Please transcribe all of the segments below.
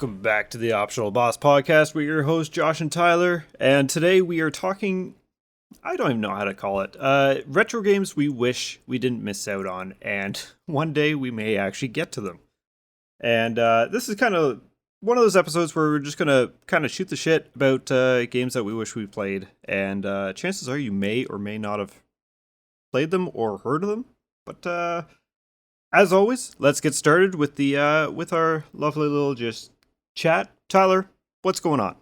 Welcome back to the Optional Boss Podcast. We're your hosts, Josh and Tyler, and today we are talking, I don't even know how to call it, retro games we wish we didn't miss out on, and one day we may actually get to them. And this is kind of one of those episodes where we're just going to kind of shoot the shit about games that we wish we played, and chances are you may or may not have played them or heard of them, but as always, let's get started with the with our lovely little just chat. Tyler, what's going on?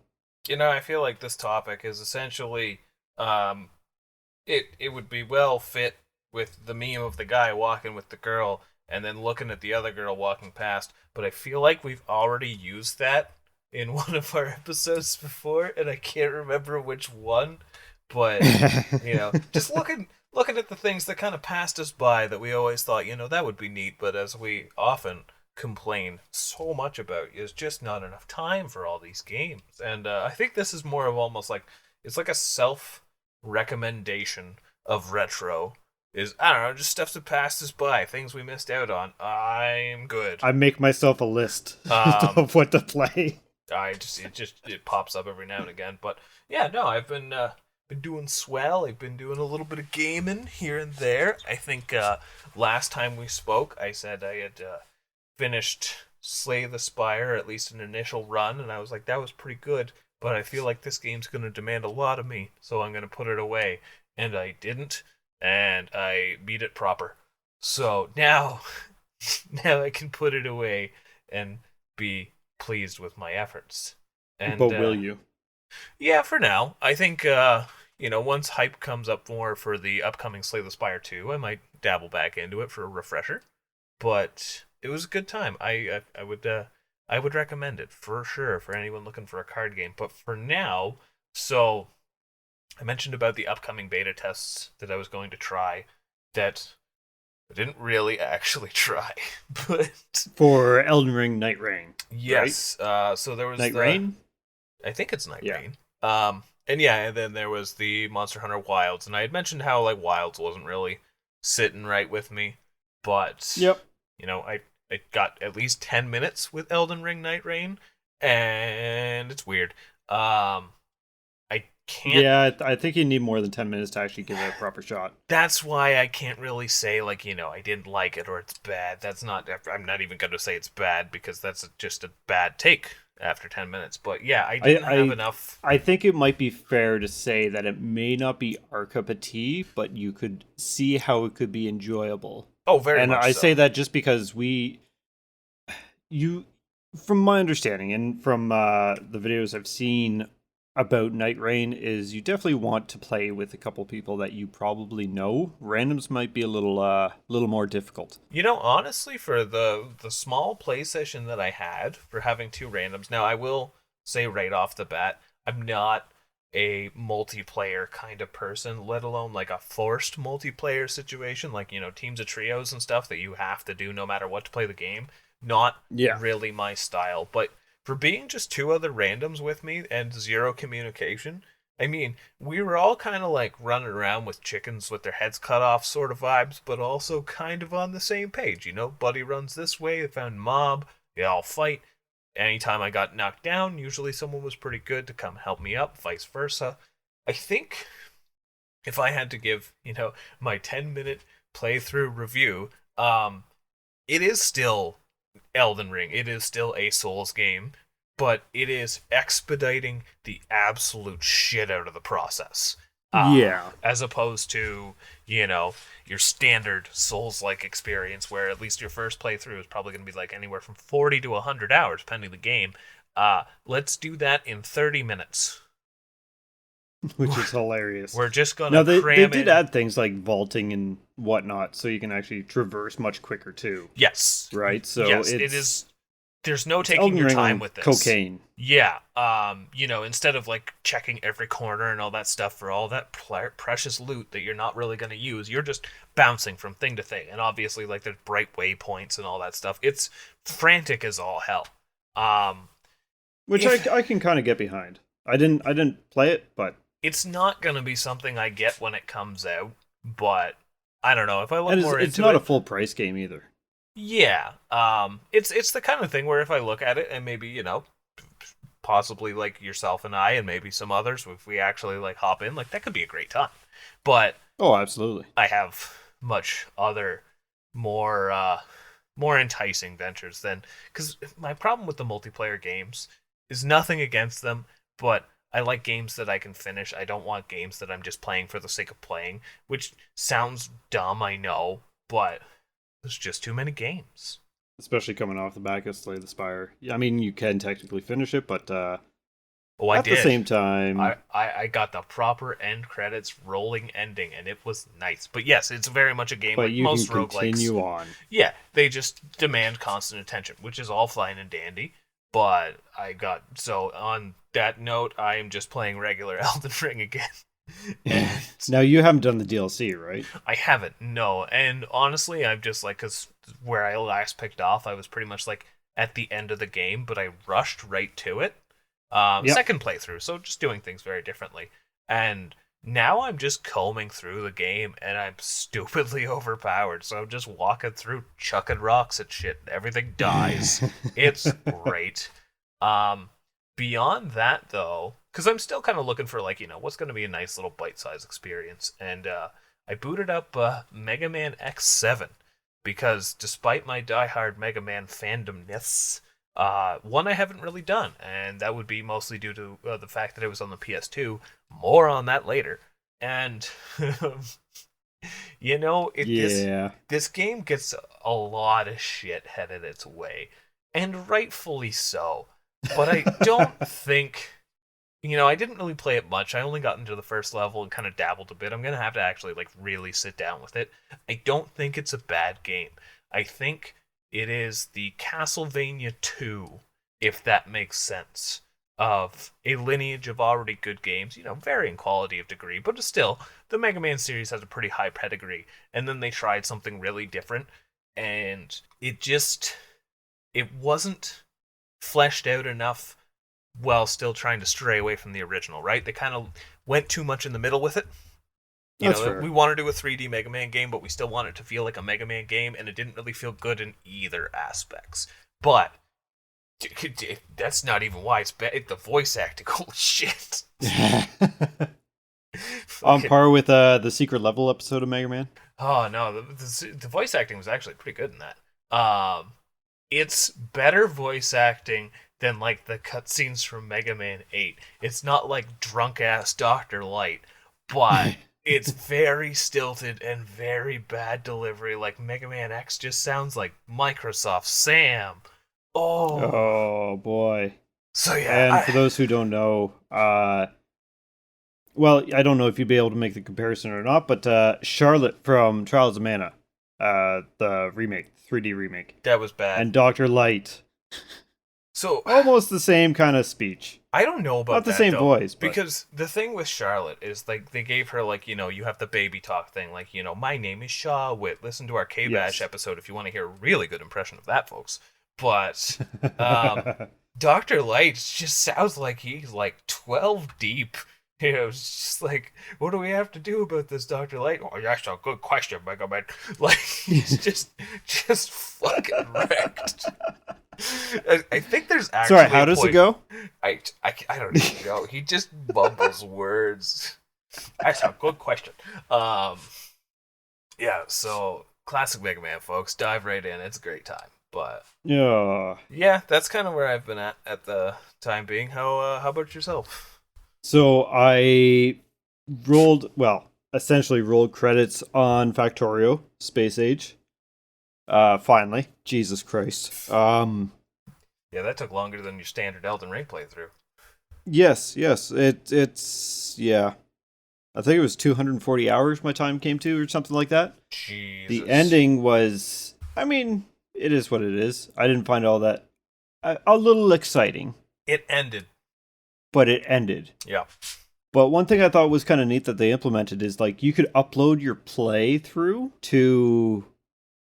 I feel like this topic is essentially, it would be well fit with the meme of the guy walking with the girl and then looking at the other girl walking past. But I feel like we've already used that in one of our episodes before, and I can't remember which one. But just looking at the things that kind of passed us by that we always thought, that would be neat, but as we often complain so much about, is just not enough time for all these games. And I think this is more of almost like, it's like a self-recommendation of retro. I don't know, just stuff that passed us by, things we missed out on. I'm good. I make myself a list of what to play. It pops up every now and again. But yeah, no, I've been doing swell. I've been doing a little bit of gaming here and there. I think last time we spoke, I said I had finished Slay the Spire, at least an initial run, and I was like, that was pretty good, but I feel like this game's going to demand a lot of me, so I'm going to put it away. And I didn't, and I beat it proper. So now I can put it away and be pleased with my efforts. And, but will you? Yeah, for now. I think, once hype comes up more for the upcoming Slay the Spire 2, I might dabble back into it for a refresher. But it was a good time. I would recommend it for sure for anyone looking for a card game. But for now, so I mentioned about the upcoming beta tests that I was going to try that I didn't really actually try. But for Elden Ring Night Rain. Yes. Right? So there was Night Rain? I think it's Night Rain. And then there was the Monster Hunter Wilds, and I had mentioned how like Wilds wasn't really sitting right with me, but yep. I got at least 10 minutes with Elden Ring Night Rain, and it's weird. I can't. Yeah, I think you need more than 10 minutes to actually give it a proper shot. That's why I can't really say I didn't like it or it's bad. I'm not even going to say it's bad because that's just a bad take after 10 minutes. But yeah, I didn't have enough. I think it might be fair to say that it may not be our cup of tea, but you could see how it could be enjoyable. Oh, very much so. And I say that just because from my understanding and from the videos I've seen about Night Rain, is you definitely want to play with a couple people that you probably know. Randoms might be a little more difficult. Honestly, for the small play session that I had for having two randoms, now I will say right off the bat, I'm not a multiplayer kind of person, let alone like a forced multiplayer situation, like, teams of trios and stuff that you have to do no matter what to play the game. Not really my style, but for being just two other randoms with me and zero communication, I mean, we were all kind of like running around with chickens with their heads cut off sort of vibes, but also kind of on the same page. Buddy runs this way, they found mob, they all fight. Anytime I got knocked down, usually someone was pretty good to come help me up, vice versa. I think if I had to give, my 10-minute playthrough review, it is still Elden Ring. It is still a Souls game, but it is expediting the absolute shit out of the process. As opposed to, your standard Souls-like experience where at least your first playthrough is probably going to be like anywhere from 40 to 100 hours, depending the game. Let's do that in 30 minutes. Which is hilarious. We're just going to cram in. They did add things like vaulting and whatnot, so you can actually traverse much quicker too. Yes. Right? So yes, it is. There's no taking your time with this. Cocaine. Yeah. Instead of like checking every corner and all that stuff for all that precious loot that you're not really going to use, you're just bouncing from thing to thing. And obviously, like, there's bright waypoints and all that stuff. It's frantic as all hell. Which I can kind of get behind. I didn't play it, but it's not going to be something I get when it comes out, but I don't know. If I look more into it... It's not a full price game either. Yeah. It's the kind of thing where if I look at it and maybe, possibly like yourself and I and maybe some others, if we actually like hop in, like that could be a great time. But Oh, absolutely. I have much other more more enticing ventures than, because my problem with the multiplayer games is nothing against them, but I like games that I can finish. I don't want games that I'm just playing for the sake of playing, which sounds dumb, I know, but there's just too many games. Especially coming off the back of Slay the Spire. I mean, you can technically finish it, but Oh, I at the did. same time, I got the proper end credits rolling ending, and it was nice. But yes, it's very much a game but like you can most roguelikes. continue on. Yeah, they just demand constant attention, which is all fine and dandy. But so on that note, I am just playing regular Elden Ring again. And Now, you haven't done the DLC, right? I haven't, no. And honestly, I'm just like, because where I last picked off, I was pretty much like at the end of the game, but I rushed right to it. Yep. Second playthrough, so just doing things very differently. And now I'm just combing through the game, and I'm stupidly overpowered. So I'm just walking through, chucking rocks at shit, and everything dies. It's great. Um, Beyond that, though, because I'm still kind of looking for like what's going to be a nice little bite-sized experience, and I booted up Mega Man X7 because despite my diehard Mega Man fandomness, one I haven't really done, and that would be mostly due to the fact that it was on the PS2. More on that later. And this Yeah. this game gets a lot of shit headed its way, and rightfully so. But I don't think. I didn't really play it much. I only got into the first level and kind of dabbled a bit. I'm gonna have to actually like really sit down with it. I don't think it's a bad game. I think it is the Castlevania 2, if that makes sense, of a lineage of already good games, varying quality of degree, but still, the Mega Man series has a pretty high pedigree. And then they tried something really different, and it wasn't fleshed out enough while still trying to stray away from the original, right? They kind of went too much in the middle with it. That's fair. We want to do a 3D Mega Man game, but we still want it to feel like a Mega Man game, and it didn't really feel good in either aspects. But that's not even why it's bad. The voice acting, holy shit. On par with the secret level episode of Mega Man. Oh no, the voice acting was actually pretty good in that. It's better voice acting than like the cutscenes from Mega Man 8. It's not like drunk ass Dr. Light, but it's very stilted and very bad delivery. Like Mega Man X just sounds like Microsoft Sam. Oh, Oh boy. so yeah. And for those who don't know, well, I don't know if you'd be able to make the comparison or not, but Charlotte from Trials of Mana, the remake, 3D remake, That was bad. and Dr. Light, So almost the same kind of speech. I don't know about Not the that, same though, voice, but because the thing with Charlotte is like they gave her like you have the baby talk thing, like my name is Shaw Wit. Listen to our K Bash yes. episode if you want to hear a really good impression of that, folks. But Doctor Light just sounds like he's like 12 deep. It's just like, what do we have to do about this, Doctor Light? Oh, that's a good question, Mega Man. Like he's just fucking wrecked. I think there's actually. Sorry, how does it go? I don't even know. He just mumbles words. That's a good question. Yeah. So classic Mega Man, folks. Dive right in. It's a great time. But Yeah. yeah, that's kind of where I've been at the time being. How about yourself? So I essentially rolled credits on Factorio Space Age. Finally, Jesus Christ. Yeah, that took longer than your standard Elden Ring playthrough. Yes. It's yeah. I think it was 240 hours my time came to, or something like that. Jesus. The ending was, I mean, it is what it is. I didn't find all that a little exciting, It ended. but it ended. Yeah. But one thing I thought was kind of neat that they implemented is like you could upload your playthrough to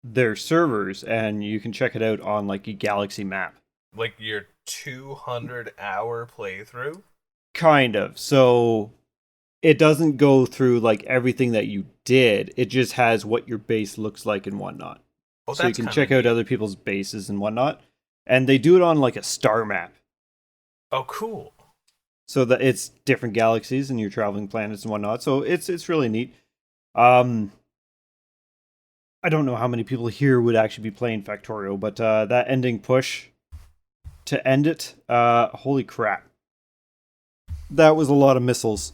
their servers and you can check it out on like a galaxy map. Like your 200-hour playthrough. Kind of. So it doesn't go through like everything that you did. It just has what your base looks like and whatnot. Oh, so you that's can kind of check out neat. other people's bases and whatnot. And they do it on like a star map, Oh, cool. so that it's different galaxies and you're traveling planets and whatnot. So it's really neat. Um, I don't know how many people here would actually be playing Factorio, but that ending push to end it, holy crap, that was a lot of missiles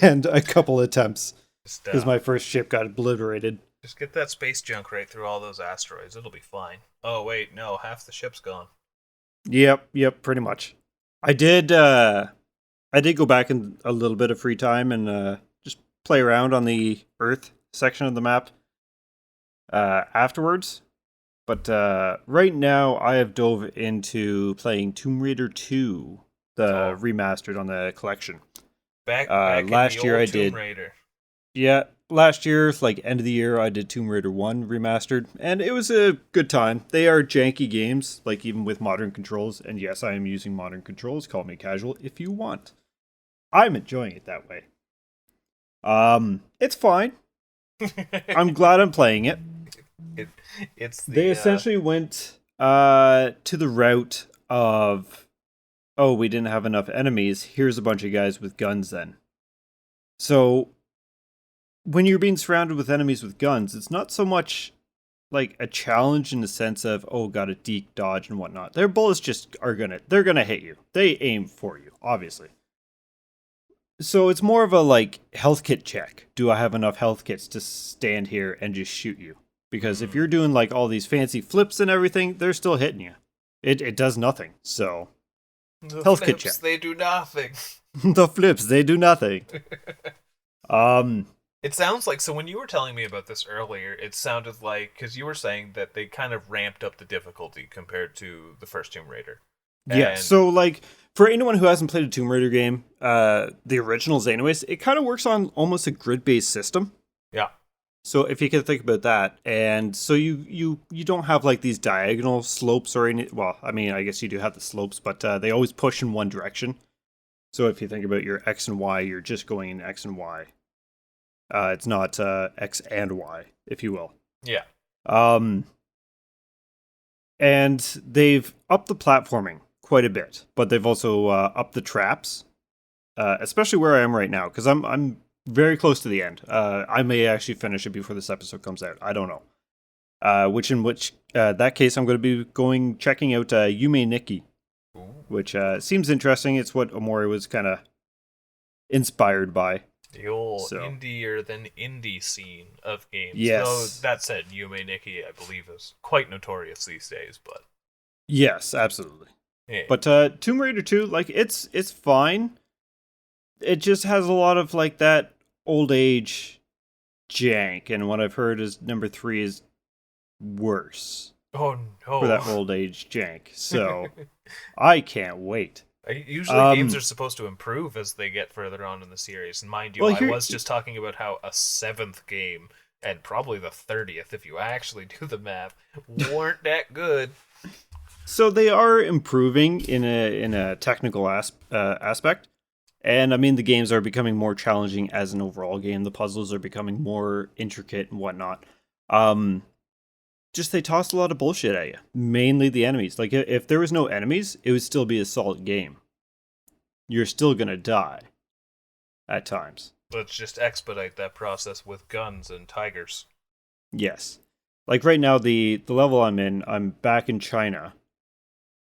and a couple attempts Just because my first ship got obliterated. just get that space junk right through all those asteroids. It'll be fine. Oh wait, no, half the ship's gone. Yep, pretty much. I did go back in a little bit of free time and just play around on the Earth section of the map afterwards. But right now, I have dove into playing Tomb Raider 2, the Oh, remastered on the collection. back in the Last year old I Tomb did, Raider. yeah, last year, like end of the year, I did Tomb Raider 1 remastered, and it was a good time. They are janky games, like even with modern controls, and yes, I am using modern controls. Call me casual if you want. I'm enjoying it that way. It's fine. I'm glad I'm playing it. it, it's They the essentially went to the route of, oh, we didn't have enough enemies. Here's a bunch of guys with guns then. So when you're being surrounded with enemies with guns, it's not so much like a challenge in the sense of, oh, gotta deke, dodge and whatnot. Their bullets just they're gonna hit you. They aim for you, obviously. So it's more of a like health kit check. Do I have enough health kits to stand here and just shoot you? Because if you're doing like all these fancy flips and everything, they're still hitting you. It does nothing. So the health kit check. flips. They do nothing. The flips, they do nothing. Um It sounds like, so when you were telling me about this earlier, it sounded like, because you were saying that they kind of ramped up the difficulty compared to the first Tomb Raider. yeah, And so like for anyone who hasn't played a Tomb Raider game, the originals anyways, it kind of works on almost a grid-based system. yeah, So if you can think about that, and so you don't have like these diagonal slopes or any. Well, I mean, I guess you do have the slopes, but they always push in one direction. So if you think about your X and Y, you're just going in X and Y. It's not X and Y, if you will. yeah. Um, and they've upped the platforming quite a bit, but they've also upped the traps, especially where I am right now, because I'm very close to the end. I may actually finish it before this episode comes out. I don't know. Which that case I'm going to be going checking out Yume Nikki, Ooh. which seems interesting. It's what Omori was kind of inspired by. The old So indier than indie scene of games. Though yes, that said, Yume Nikki, I believe, is quite notorious these days. But yes, absolutely. yeah, But Tomb Raider 2, like it's fine. It just has a lot of like that old age jank, and what I've heard is number 3 is worse oh for no. that old age jank. So I can't wait. Usually games are supposed to improve as they get further on in the series. And mind you, Well, I here, was just talking about how a 7th game, and probably the 30th if you actually do the math, weren't that good. so they are improving in a technical aspect, and I mean the games are becoming more challenging as an overall game. The puzzles are becoming more intricate and whatnot. Um, just they toss a lot of bullshit at you. Mainly the enemies. Like if there was no enemies, it would still be a solid game. You're still gonna die at times. Let's just expedite that process with guns and tigers. Yes. Like right now, the level I'm in, I'm back in China.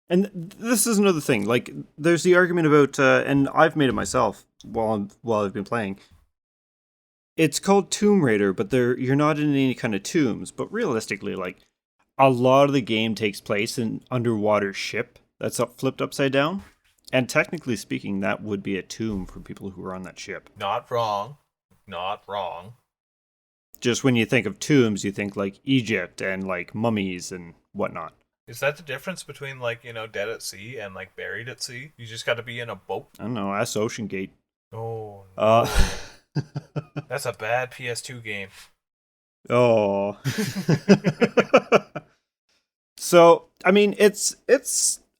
And this is another thing. Like, there's the argument about, and I've made it myself while I've been playing. It's called Tomb Raider, but you're not in any kind of tombs. But realistically, like, a lot of the game takes place in underwater ship that's flipped upside down. And technically speaking, that would be a tomb for people who are on that ship. Not wrong. Not wrong. Just when you think of tombs, you think like Egypt and like mummies and whatnot. Is that the difference between, like, dead at sea and, like, buried at sea? You just got to be in a boat? I don't know. Ask Ocean Gate. Oh, Uh, no. That's a bad PS2 game. oh. So, I mean, it's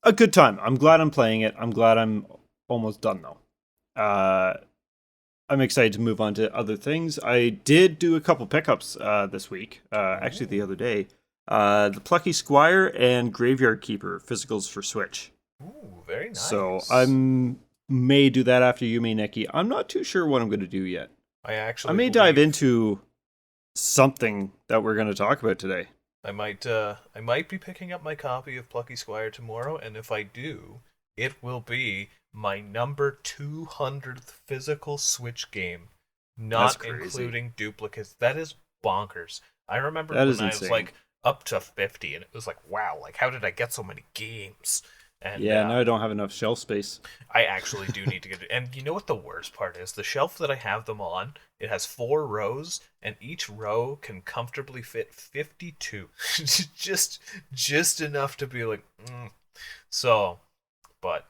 a good time. I'm glad I'm playing it. I'm glad I'm almost done though. I'm excited to move on to other things. I did do a couple pickups this week. Actually, the other day. The Plucky Squire and Graveyard Keeper physicals for Switch. Ooh, very nice. So may do that after Yume Neki. I'm not too sure what I'm going to do yet. I may dive into something that we're going to talk about today. I might be picking up my copy of Plucky Squire tomorrow, and if I do, it will be my number 200th physical Switch game, not including duplicates. That is bonkers. I remember when I was like up to 50, and it was like, wow, like how did I get so many games? And now I don't have enough shelf space. I actually do need to get it. And you know what the worst part is? The shelf that I have them on, it has 4 rows, and each row can comfortably fit 52. just enough to be like, So, but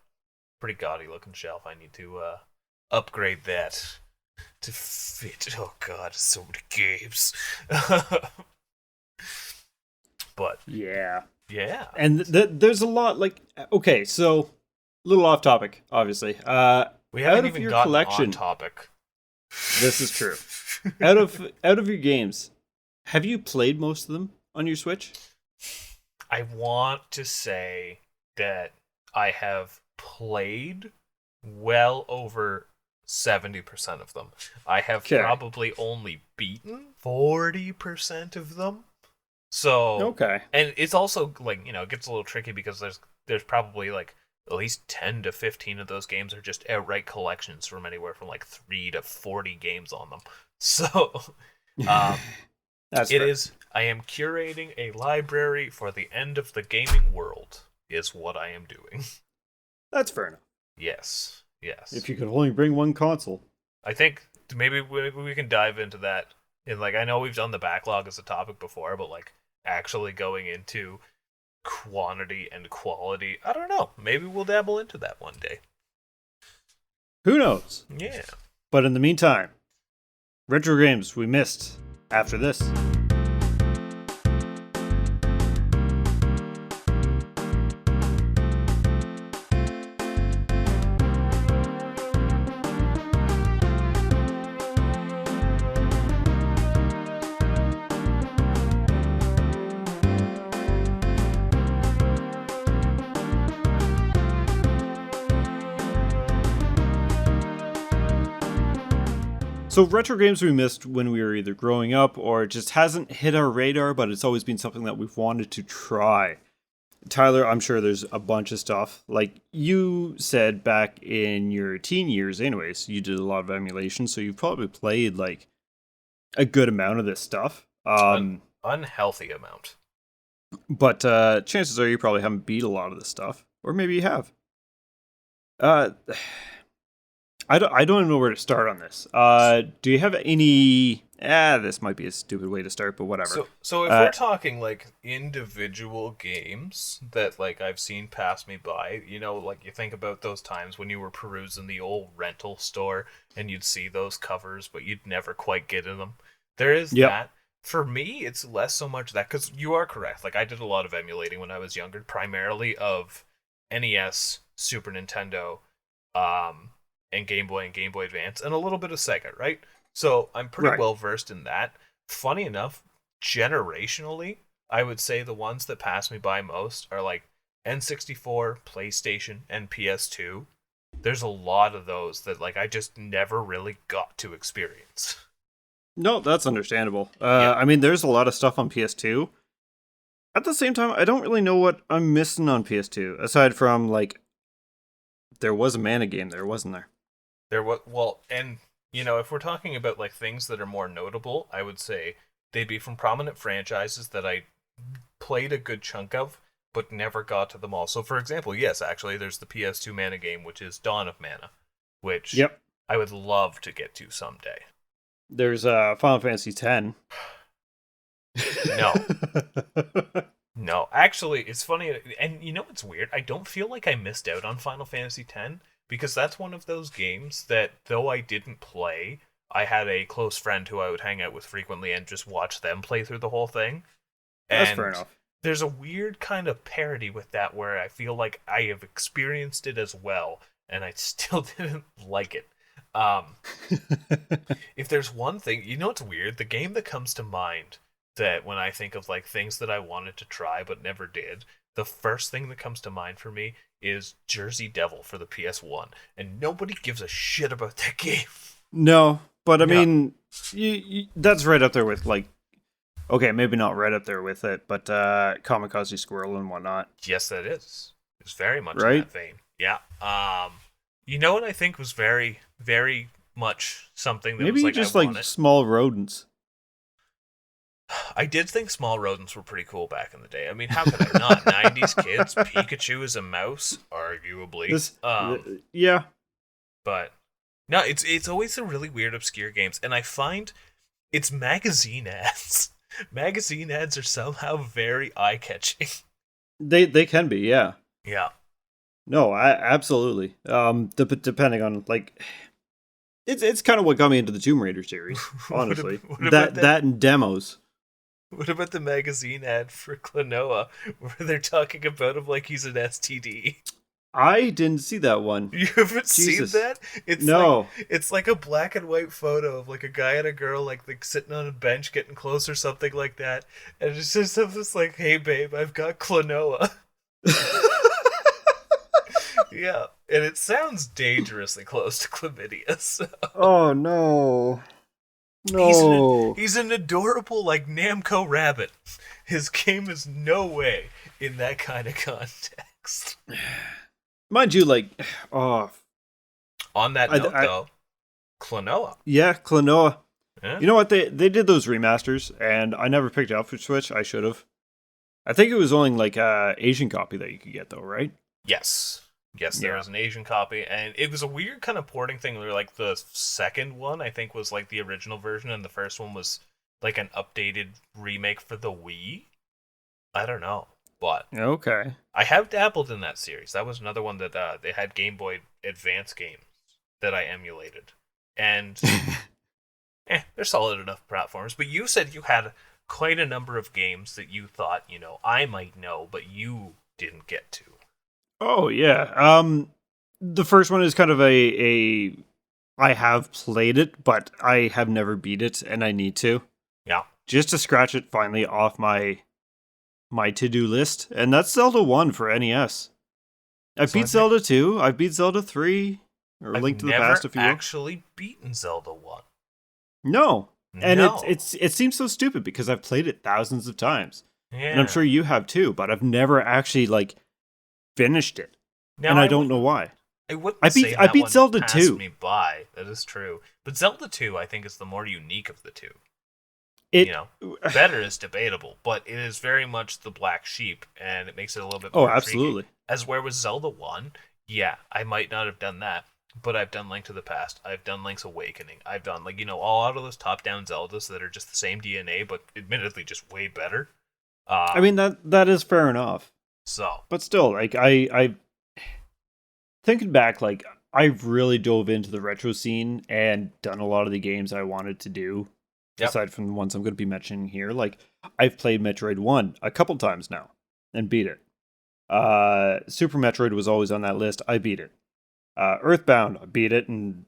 pretty gaudy looking shelf. I need to upgrade that to fit. Oh god, so many games. But yeah. And there's a lot, like, okay, so a little off topic, obviously. We haven't even gotten on topic. This is true. out of your games, have you played most of them on your Switch? I want to say that I have played well over 70% of them. I have probably only beaten 40% of them. So okay, and it's also like, it gets a little tricky because there's probably like at least 10 to 15 of those games are just outright collections from anywhere from like 3 to 40 games on them. So that's it is. I am curating a library for the end of the gaming world. Is what I am doing. That's fair enough. Yes. If you could only bring one console, I think maybe we can dive into that. And like, I know we've done the backlog as a topic before, but like actually going into quantity and quality, I don't know. Maybe we'll dabble into that one day. Who knows? Yeah. But in the meantime, retro games we missed after this. So retro games we missed when we were either growing up or it just hasn't hit our radar, but it's always been something that we've wanted to try. Tyler, I'm sure there's a bunch of stuff. Like you said back in your teen years anyways, you did a lot of emulation, so you've probably played like a good amount of this stuff. Unhealthy amount. But chances are you probably haven't beat a lot of this stuff. Or maybe you have. I don't even know where to start on this. Do you have any... this might be a stupid way to start, but whatever. So if we're talking, like, individual games that, like, I've seen pass me by, like, you think about those times when you were perusing the old rental store and you'd see those covers, but you'd never quite get in them. There is that. For me, it's less so much that, because you are correct. Like, I did a lot of emulating when I was younger, primarily of NES, Super Nintendo, and Game Boy Advance, and a little bit of Sega, right? So I'm pretty well versed in that. Funny enough, generationally, I would say the ones that pass me by most are like N64, PlayStation, and PS2. There's a lot of those that like I just never really got to experience. No, that's understandable. I mean, there's a lot of stuff on PS2. At the same time, I don't really know what I'm missing on PS2, aside from, like, there was a Mana game there, wasn't there? There was, well, and, if we're talking about, like, things that are more notable, I would say they'd be from prominent franchises that I played a good chunk of, but never got to them all. So, for example, yes, actually, there's the PS2 Mana game, which is Dawn of Mana, which I would love to get to someday. There's Final Fantasy X. No. No, actually, it's funny, and what's weird? I don't feel like I missed out on Final Fantasy X, because that's one of those games that, though I didn't play, I had a close friend who I would hang out with frequently and just watch them play through the whole thing. That's fair enough. There's a weird kind of parody with that where I feel like I have experienced it as well, and I still didn't like it. If there's one thing, what's weird? The game that comes to mind that when I think of like things that I wanted to try but never did, the first thing that comes to mind for me is Jersey Devil for the PS1, and nobody gives a shit about that game. No, but I No. mean, that's right up there with like, okay, maybe not right up there with it, but Kamikaze Squirrel and whatnot, Yes, that is. It's very much in right? that vein. Yeah. You know what I think was very, very much something that was Maybe like I just want like it. small rodents. I did think small rodents were pretty cool back in the day. I mean, how could I not? 90s kids, Pikachu is a mouse, arguably. This, yeah, But no, it's always the really weird obscure games, and I find it's magazine ads. Magazine ads are somehow very eye-catching. they can be, yeah. Yeah. No, absolutely. Depending on like, it's kind of what got me into the Tomb Raider series, honestly. What about That and demos. What about the magazine ad for Klonoa where they're talking about him like he's an STD? I didn't see that one. You haven't Jesus. seen that? No. It's like a black and white photo of like a guy and a girl like sitting on a bench getting close or something like that. And it's just this like, hey babe, I've got Klonoa. Yeah. And it sounds dangerously close to chlamydia. So. Oh no. He's No. he's an adorable like Namco rabbit. His game is no way in that kind of context. Mind you, like, oh, On that note, though, Klonoa. yeah, Klonoa. Yeah? You know what? They did those remasters, and I never picked it up for Switch. I should have. I think it was only like Asian copy that you could get though, right? Yes. Yes, there was an Asian copy, and it was a weird kind of porting thing where, like, the second one, I think, was, like, the original version, and the first one was, like, an updated remake for the Wii? I don't know, but Okay. I have dabbled in that series. That was another one that they had Game Boy Advance games that I emulated, and, they're solid enough platforms, but you said you had quite a number of games that you thought, I might know, but you didn't get to. Oh yeah. The first one is kind of a I have played it, but I have never beat it, and I need to. Yeah. Just to scratch it finally off my to-do list, and that's Zelda 1 for NES. I beat Zelda 2, I beat Zelda 3, or Link to the Past if you will. I've never actually beaten Zelda 1. No. And No. it seems so stupid because I've played it thousands of times. Yeah. And I'm sure you have too, but I've never actually like finished it. Now, and I don't know why. I beat Zelda 2. Me by. That is true. But Zelda 2 I think is the more unique of the two. Better is debatable, but it is very much the black sheep, and it makes it a little bit more absolutely. intriguing. As where with Zelda 1, yeah, I might not have done that, but I've done Link to the Past, I've done Link's Awakening, I've done, all out of those top-down Zeldas that are just the same DNA, but admittedly just way better. I mean, that is fair enough. So. But still, like, I thinking back, like, I've really dove into the retro scene and done a lot of the games I wanted to do. Yep. Aside from the ones I'm going to be mentioning here, like I've played Metroid 1 a couple times now and beat it. Super Metroid was always on that list. I beat it. Earthbound, I beat it and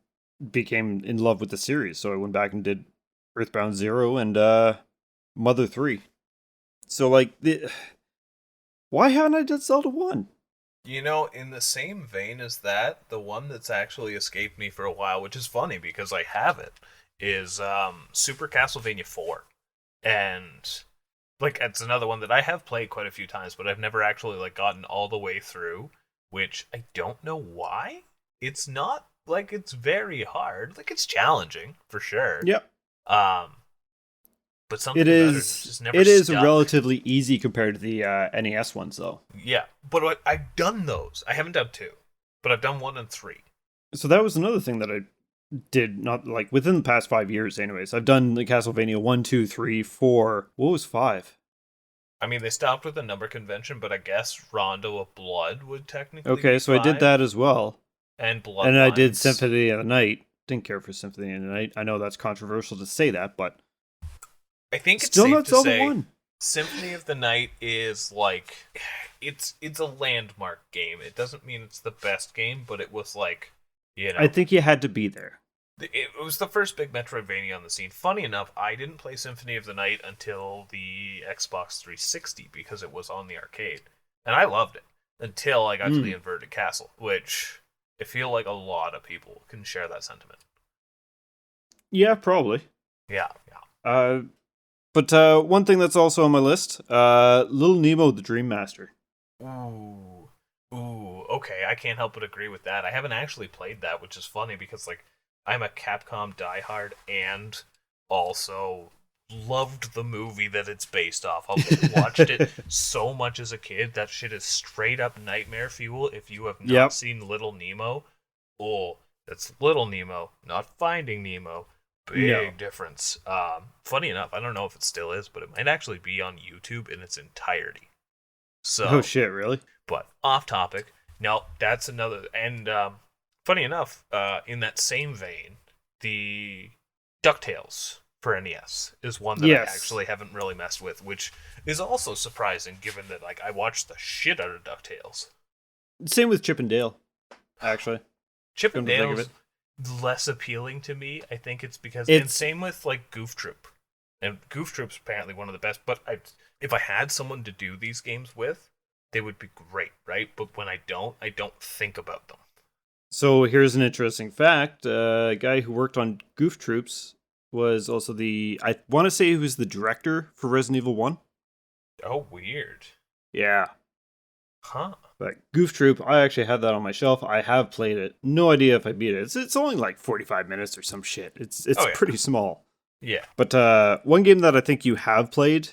became in love with the series. So I went back and did Earthbound 0 and Mother 3. So like, why haven't I done Zelda 1? In the same vein as that, the one that's actually escaped me for a while, which is funny because I have it, is Super Castlevania 4. And like it's another one that I have played quite a few times, but I've never actually like gotten all the way through, which I don't know why. It's not like it's very hard. Like it's challenging for sure. Yep. But something it is just never it is stuck. relatively easy compared to the NES ones though. Yeah, but I've done those. I haven't done 2, but I've done 1 and 3. So that was another thing that I did not like within the past 5 years anyways. I've done the Castlevania 1, 2, 3, 4. What was 5? I mean, they stopped with the number convention, but I guess Rondo of Blood would technically be so 5. I did that as well. And Bloodlines. And I did Symphony of the Night. Didn't care for Symphony of the Night. I know that's controversial to say that, but I think it's still safe not to Zelda say 1. Symphony of the Night is like it's a landmark game. It doesn't mean it's the best game, but it was like, I think you had to be there. It was the first big Metroidvania on the scene. Funny enough, I didn't play Symphony of the Night until the Xbox 360 because it was on the arcade, and I loved it until I got to the Mm. Inverted Castle, which I feel like a lot of people can share that sentiment. Yeah, probably. Yeah, yeah. Uh, but one thing that's also on my list, Little Nemo, the Dream Master. Ooh, ooh. Okay, I can't help but agree with that. I haven't actually played that, which is funny because like I'm a Capcom diehard and also loved the movie that it's based off of. And watched it so much as a kid. That shit is straight up nightmare fuel. If you have not Yep. seen Little Nemo, oh, that's Little Nemo, not Finding Nemo. No. Big difference. Funny enough, I don't know if it still is, but it might actually be on YouTube in its entirety. Oh So shit, really? but off topic. No, that's another. And funny enough, in that same vein, the DuckTales for NES is one that I Yes. actually haven't really messed with, which is also surprising given that like I watched the shit out of DuckTales. Same with Chip and Dale, actually. Chip and Come to think of Dale's it. less appealing to me. I think it's because, and It's same with like Goof Troop, and Goof Troop's apparently one of the best. But if I had someone to do these games with, they would be great, right? But when I don't think about them. so here's an interesting fact. A guy who worked on Goof Troops was also I want to say he was the director for Resident Evil 1. Oh, weird. Yeah. Huh. But Goof Troop, I actually have that on my shelf. I have played it. No idea if I beat it. It's only like 45 minutes or some shit. It's Oh, yeah. pretty small. Yeah. But one game that I think you have played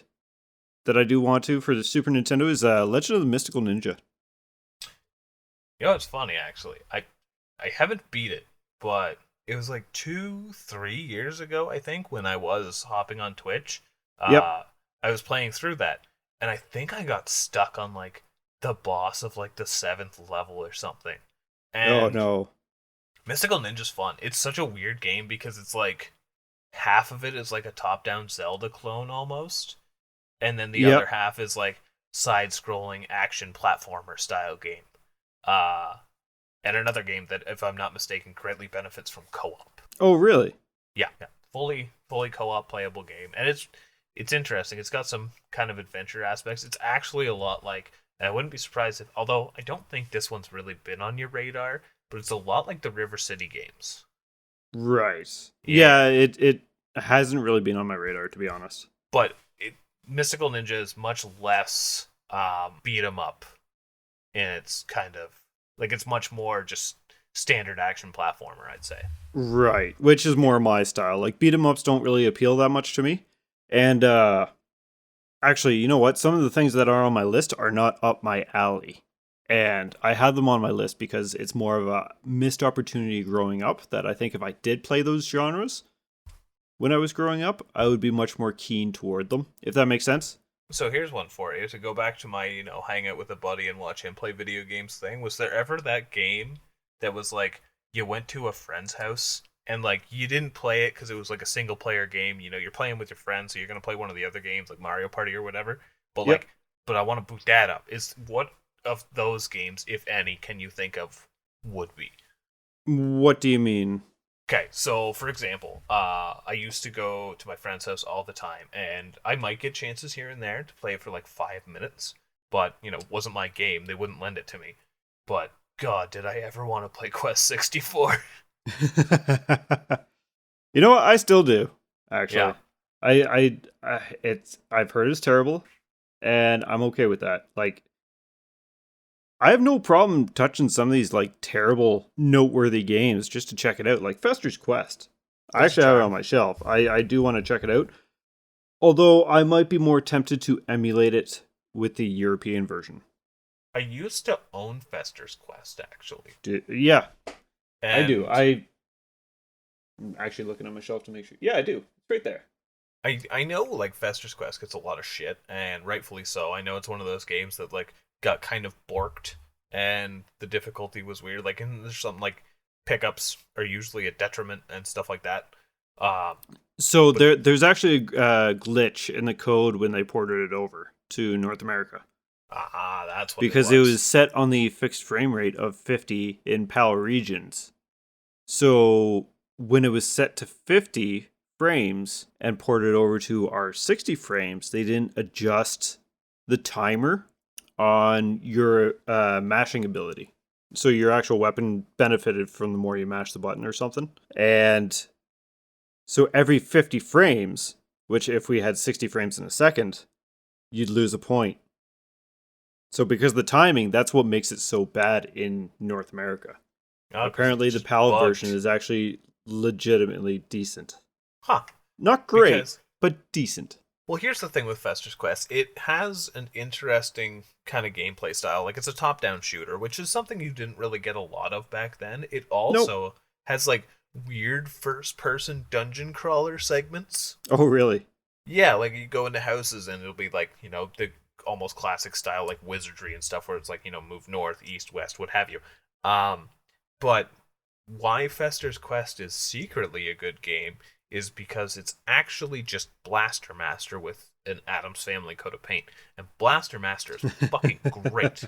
that I do want to for the Super Nintendo is Legend of the Mystical Ninja. You know, it's funny, actually. I haven't beat it, but it was like 3 years ago, I think, when I was hopping on Twitch. Yep. Uh, I was playing through that, and I think I got stuck on like the boss of like the seventh level or something. Oh And no. Mystical Ninja's fun. It's such a weird game because it's like half of it is like a top-down Zelda clone almost, and then the other Yep. half is like side-scrolling action platformer style game. Uh, and another game that, if I'm not mistaken, greatly benefits from co-op. Oh really? Yeah, yeah, fully co-op playable game, and it's interesting. It's got some kind of adventure aspects. It's actually a lot like, and I wouldn't be surprised if, although I don't think this one's really been on your radar, but it's a lot like the River City games. Right. Yeah, Yeah, it hasn't really been on my radar to be honest. but Mystical Ninja is much less beat 'em up, and it's kind of like it's much more just standard action platformer, I'd say. Right, which is more my style. Like beat 'em ups don't really appeal that much to me. And actually, you know what? Some of the things that are on my list are not up my alley. And I have them on my list because it's more of a missed opportunity growing up that I think if I did play those genres when I was growing up, I would be much more keen toward them, if that makes sense. So here's one for you. To go back to my, hang out with a buddy and watch him play video games thing, was there ever that game that was like you went to a friend's house and like you didn't play it because it was like a single player game, you're playing with your friends, so you're gonna play one of the other games like Mario Party or whatever. But Yep. like, but I want to boot that up. Is what of those games, if any, can you think of would be? What do you mean? Okay, so for example, I used to go to my friend's house all the time, and I might get chances here and there to play it for like 5 minutes, but wasn't my game. They wouldn't lend it to me. But God, did I ever want to play Quest 64? You know what? I still do, Yeah, actually. I've heard it's terrible, and I'm okay with that. Like, I have no problem touching some of these like terrible, noteworthy games just to check it out. Like Fester's Quest. I there's a actually have it on charm. my shelf. I do want to check it out. Although I might be more tempted to emulate it with the European version. I used to own Fester's Quest actually, Yeah, I do. and I'm actually looking on my shelf to make sure. Yeah, I do. It's right there. I know like Fester's Quest gets a lot of shit, and rightfully so. I know it's one of those games that like got kind of borked, and the difficulty was weird. Like, and there's something like pickups are usually a detriment and stuff like that. Uh, So but there's actually a glitch in the code when they ported it over to North America that's what it because it was. was set on the fixed frame rate of 50 in PAL regions. So when it was set to 50 frames and ported over to our 60 frames, they didn't adjust the timer on your mashing ability. So your actual weapon benefited from the more you mash the button or something. And so every 50 frames, which if we had 60 frames in a second, you'd lose a point. So because of the timing, that's what makes it so bad in North America. Oh, 'cause Apparently it the just PAL bugged. version is actually legitimately decent. Huh. Not great, Because, but decent. well, here's the thing with Fester's Quest. It has an interesting kind of gameplay style. Like, it's a top-down shooter, which is something you didn't really get a lot of back then. It Nope. also has, like, weird first-person dungeon crawler segments. Oh, really? Yeah, like, you go into houses and it'll be, like, the almost classic style, like, wizardry and stuff, where it's, like, move north, east, west, what have you. But why Fester's Quest is secretly a good game is because it's actually just Blaster Master with an Adams Family coat of paint. And Blaster Master is fucking great.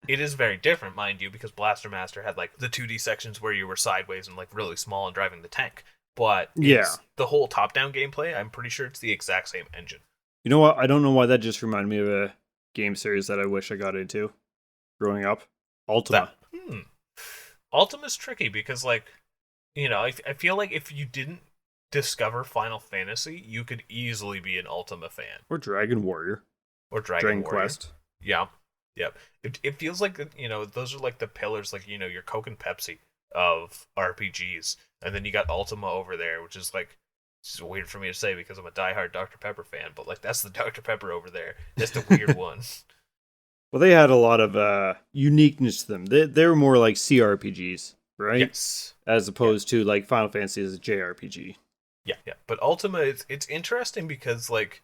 It is very different, mind you, because Blaster Master had like the 2D sections where you were sideways and like really small and driving the tank. But Yeah. it's the whole top-down gameplay. I'm pretty sure it's the exact same engine. You know what? I don't know why that just reminded me of a game series that I wish I got into growing up. Ultima. Ultima's tricky because, like, I feel like if you didn't discover Final Fantasy, you could easily be an Ultima fan. Or Dragon Warrior. Or Dragon Warrior. Quest. Yeah. Yep. It feels like, those are like the pillars, like, your Coke and Pepsi of RPGs. And then you got Ultima over there, which is like, it's weird for me to say because I'm a diehard Dr. Pepper fan, but like that's the Dr. Pepper over there. That's the weird one. Well, they had a lot of uniqueness to them. They were more like CRPGs, right? Yes. As opposed to like Final Fantasy as a JRPG. Yeah. But Ultima, it's interesting because, like,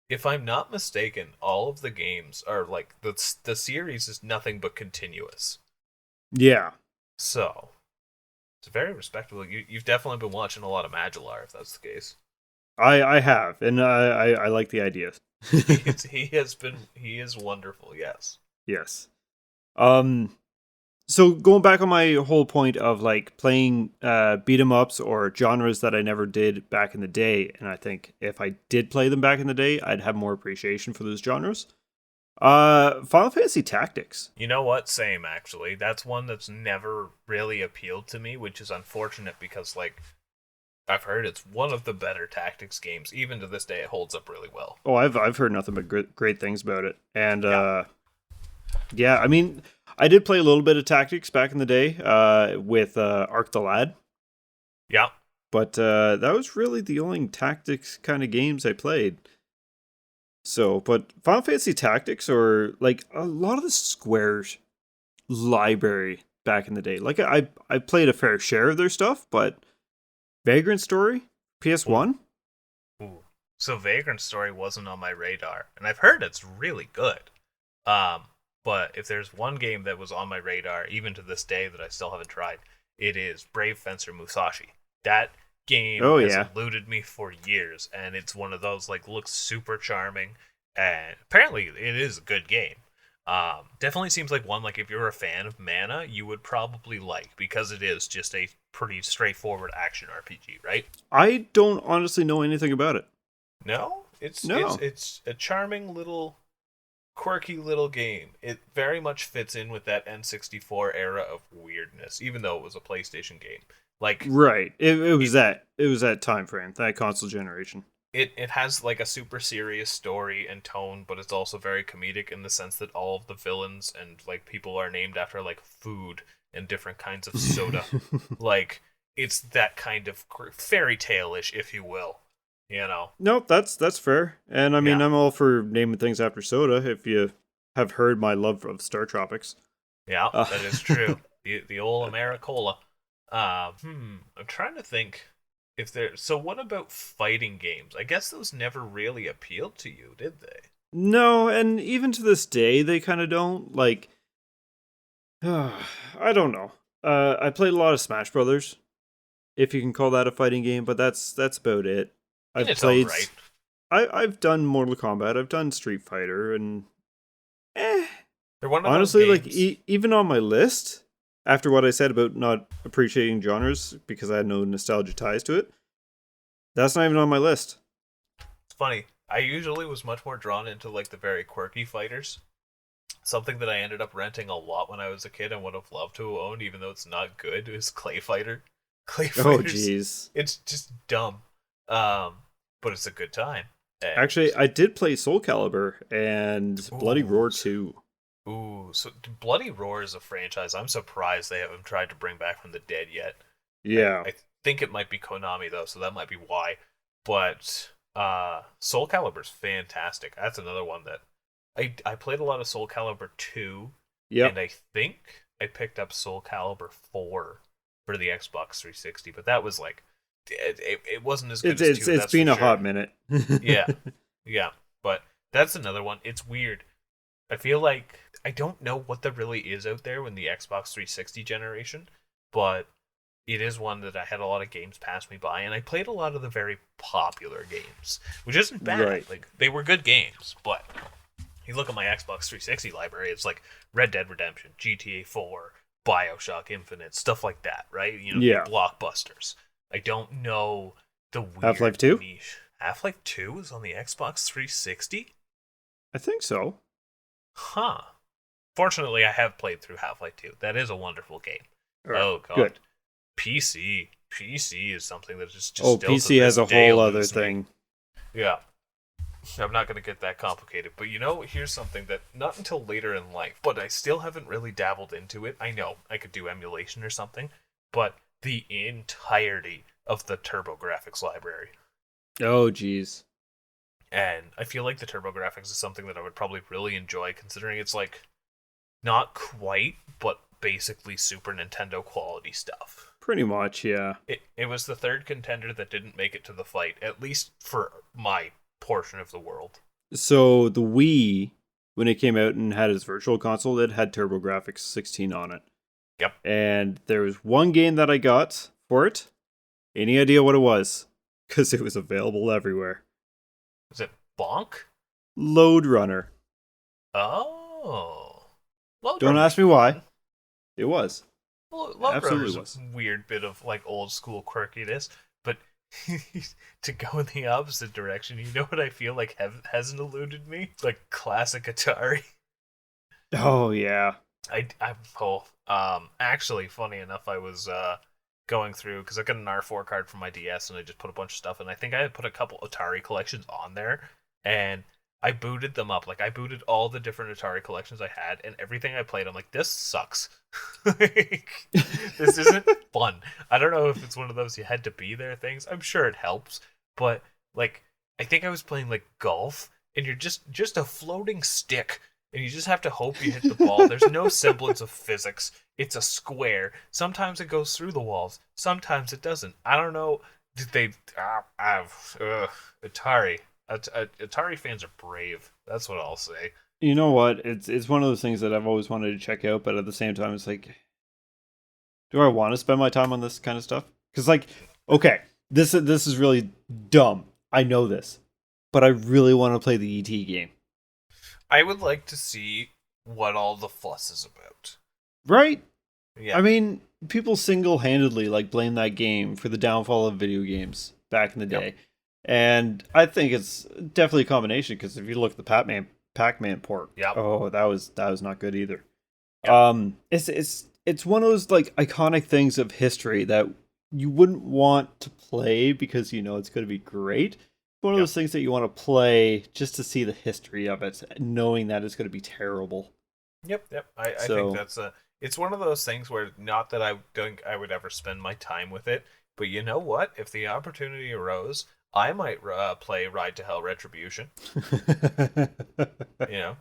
if I'm not mistaken, all of the games are like the series is nothing but continuous. Yeah. So it's very respectable. You've definitely been watching a lot of Magellar, if that's the case. I have, and I like the idea. he is wonderful. Yes. Yes. So going back on my whole point of like playing beat 'em ups or genres that I never did back in the day, and I think if I did play them back in the day, I'd have more appreciation for those genres. Final Fantasy Tactics. You know what? Same, actually. That's one that's never really appealed to me, which is unfortunate because, like, I've heard it's one of the better tactics games. Even to this day, it holds up really well. Oh, I've heard nothing but great things about it, and yeah, I mean, I did play a little bit of Tactics back in the day, with Arc the Lad. Yeah. But that was really the only Tactics kind of games I played. So, but Final Fantasy Tactics, or like a lot of the Square's library back in the day, like I played a fair share of their stuff, but Vagrant Story, PS1. Ooh. So Vagrant Story wasn't on my radar, and I've heard it's really good. But if there's one game that was on my radar, even to this day, that I still haven't tried, it is Brave Fencer Musashi. That game has eluded me for years, and it's one of those, like, looks super charming, and apparently it is a good game. Definitely seems like one, like, if you're a fan of Mana, you would probably like, because it is just a pretty straightforward action RPG, right? I don't honestly know anything about it. No? It's a charming little, quirky little game. It very much fits in with that N64 era of weirdness, even though it was a PlayStation game. Like, right, it was that time frame, that console generation. It has like a super serious story and tone, but it's also very comedic in the sense that all of the villains and like people are named after like food and different kinds of soda. Like, it's that kind of fairy tale-ish, if you will. Nope, that's fair. And I mean, Yeah. I'm all for naming things after soda, if you have heard my love of Star Tropics. Yeah, that is true. The old Americola. I'm trying to think if there. So what about fighting games? I guess those never really appealed to you, did they? No, and even to this day, they kind of don't. Like, I don't know. I played a lot of Smash Brothers, if you can call that a fighting game, but that's about it. I've played. Right. I've done Mortal Kombat. I've done Street Fighter, and They're one of honestly, those like games. even on my list, after what I said about not appreciating genres because I had no nostalgia ties to it, that's not even on my list. It's funny. I usually was much more drawn into like the very quirky fighters. Something that I ended up renting a lot when I was a kid and would have loved to own, even though it's not good, is Clay Fighter. Clay Oh, Fighters, jeez. it's just dumb, um, but it's a good time. And Actually, I did play Soul Calibur and Bloody ooh, Roar 2. so Bloody Roar is a franchise I'm surprised they haven't tried to bring back from the dead yet. Yeah. I think it might be Konami though, so that might be why. But Soul Calibur's fantastic. That's another one that I played a lot of Soul Calibur 2, Yep. and I think I picked up Soul Calibur 4 for the Xbox 360, but that was like it wasn't as good as 2. It's That's been for a sure. hot minute. Yeah, yeah, but that's another one. It's weird. I feel like I don't know what there really is out there in the Xbox 360 generation, but it is one that I had a lot of games pass me by, and I played a lot of the very popular games, which isn't bad. Right. Like they were good games, but you look at my Xbox 360 library, it's like Red Dead Redemption, GTA 4, BioShock Infinite, stuff like that, right? You know, Yeah. blockbusters. I don't know the weird Half-Life 2? niche. Half-Life 2 is on the Xbox 360? I think so. Huh. Fortunately, I have played through Half-Life 2. That is a wonderful game. All right. Oh, God. Good. PC is something that is just Oh, still to PC has this a day whole other eludes me. thing. Yeah. I'm not going to get that complicated. But here's something that not until later in life, but I still haven't really dabbled into it. I know I could do emulation or something, but the entirety of the TurboGrafx library. Oh, jeez. And I feel like the TurboGrafx is something that I would probably really enjoy, considering it's like not quite, but basically Super Nintendo quality stuff. Pretty much, yeah. It was the third contender that didn't make it to the fight, at least for my portion of the world. So the Wii, when it came out and had its virtual console, it had TurboGrafx 16 on it. Yep. And there was one game that I got for it. Any idea what it was? Because it was available everywhere. Was it Bonk? Load Runner. Oh. Load Don't Runner's ask me why. fun. It was. Load Absolutely Runner's was. a weird bit of like old school quirkiness, but to go in the opposite direction, you know what I feel like hasn't eluded me? Like classic Atari. Oh, yeah. Actually, funny enough, I was going through because I got an R4 card from my DS and I just put a bunch of stuff, and I think I had put a couple Atari collections on there, and I booted them up. Like I booted all the different Atari collections I had, and everything I played, I'm like, this sucks. Like, this isn't fun. I don't know if it's one of those you had to be there things. I'm sure it helps, but like I think I was playing like golf, and you're just a floating stick, and you just have to hope you hit the ball. There's no semblance of physics. It's a square. Sometimes it goes through the walls. Sometimes it doesn't. I don't know. Did they? Atari. Atari fans are brave. That's what I'll say. You know what? It's one of those things that I've always wanted to check out, but at the same time, it's like, do I want to spend my time on this kind of stuff? Because, like, okay, this is really dumb. I know this, but I really want to play the ET game. I would like to see what all the fuss is about. Right? Yeah. I mean, people single-handedly like blame that game for the downfall of video games back in the day. Yep. And I think it's definitely a combination because if you look at the Pac-Man port, Yep. oh, that was not good either. Yep. It's one of those like iconic things of history that you wouldn't want to play because you know it's going to be great. One of those things that you want to play just to see the history of it, knowing that it's going to be terrible. Yep. I think it's one of those things where not that I think I would ever spend my time with it, but you know what? If the opportunity arose, I might play Ride to Hell Retribution.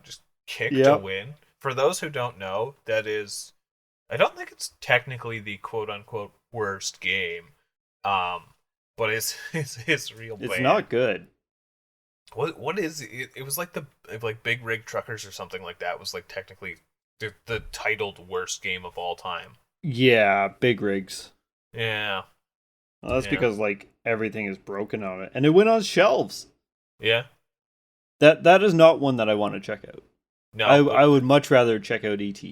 Just kick to win. For those who don't know, that is, I don't think it's technically the quote unquote worst game, but it's real bad. It's not good. What is it? It was like like Big Rig Truckers or something like that was like technically the titled worst game of all time. Yeah, Big Rigs. Yeah. Well, that's because like everything is broken on it, and it went on shelves. Yeah. That is not one that I want to check out. No, I would much rather check out ET.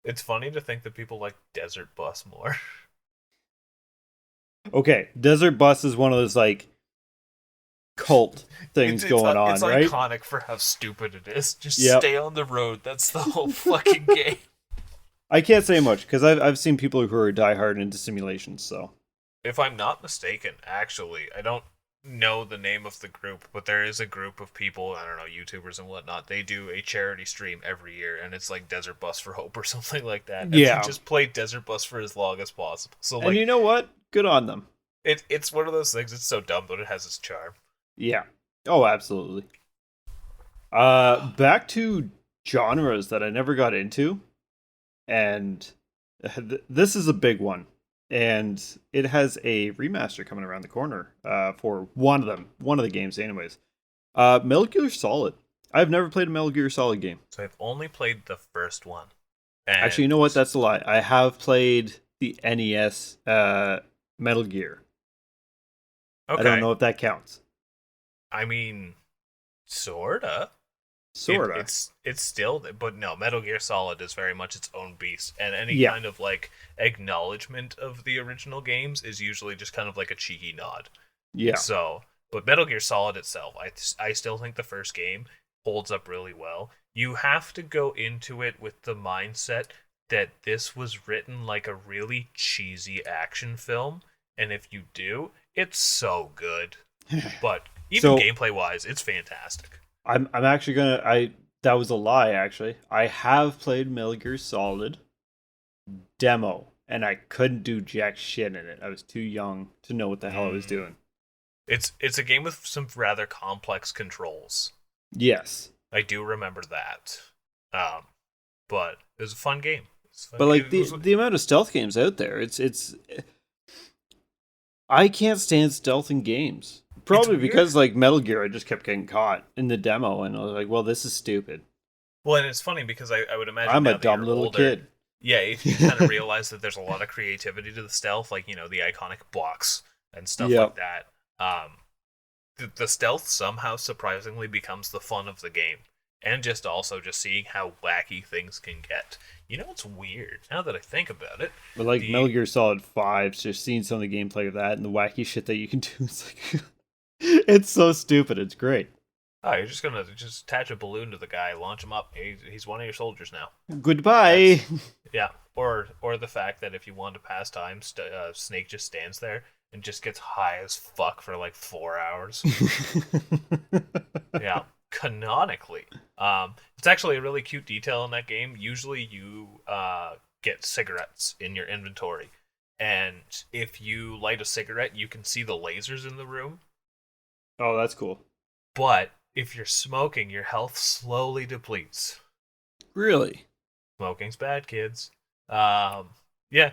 It's funny to think that people like Desert Bus more. Okay, Desert Bus is one of those like cult things going It's on, right? iconic for how stupid it is. Just Yep. stay on the road. That's the whole fucking game. I can't say much because I've seen people who are diehard into simulations. So If I'm not mistaken, actually, I don't know the name of the group, but there is a group of people, I don't know, YouTubers and whatnot. They do a charity stream every year, and it's like Desert Bus for Hope or something like that. And they yeah, just play Desert Bus for as long as possible. So, and like, you know what? Good on them. it's one of those things, it's so dumb, but it has its charm. Yeah. Oh, absolutely. Back to genres that I never got into, and this is a big one, and it has a remaster coming around the corner. For one of the games, anyways. Metal Gear Solid. I've never played a Metal Gear Solid game. So I've only played the first one. Actually, you And know what? That's a lie. I have played the NES Metal Gear. I don't okay, know if that counts. I mean, sorta. Sorta. It's still, but no, Metal Gear Solid is very much its own beast, and any Yeah. kind of like acknowledgement of the original games is usually just kind of like a cheeky nod. Yeah. So, but Metal Gear Solid itself, I still think the first game holds up really well. You have to go into it with the mindset that this was written like a really cheesy action film, and if you do, it's so good. But even So gameplay wise, it's fantastic. I'm actually gonna I that was a lie actually. I have played Metal Gear Solid demo and I couldn't do jack shit in it. I was too young to know what the hell I was Mm. doing. It's a game with some rather complex controls. Yes. I do remember that. Um, but it was a fun game. But like It was, the amount of stealth games out there, it's I can't stand stealth in games. it's Probably weird. because like Metal Gear I just kept getting caught in the demo and I was like, well, this is stupid. Well, and it's funny because I would imagine I'm a now that dumb you're little older, kid. yeah, if you kind of realize that there's a lot of creativity to the stealth, like the iconic blocks and stuff like Yep. that. The stealth somehow surprisingly becomes the fun of the game, and just also just seeing how wacky things can get. It's weird now that I think about it. But like Metal The Gear Solid 5, just seeing some of the gameplay of that and the wacky shit that you can do, it's like it's so stupid. It's great. Oh, you're just gonna just attach a balloon to the guy, launch him up. He's one of your soldiers now. Goodbye. That's yeah. Or the fact that if you want to pass time, Snake just stands there and just gets high as fuck for like 4 hours. Yeah, canonically. It's actually a really cute detail in that game. Usually, you get cigarettes in your inventory, and if you light a cigarette, you can see the lasers in the room. Oh, that's cool. But if you're smoking, your health slowly depletes. Really? Smoking's bad, kids. Yeah,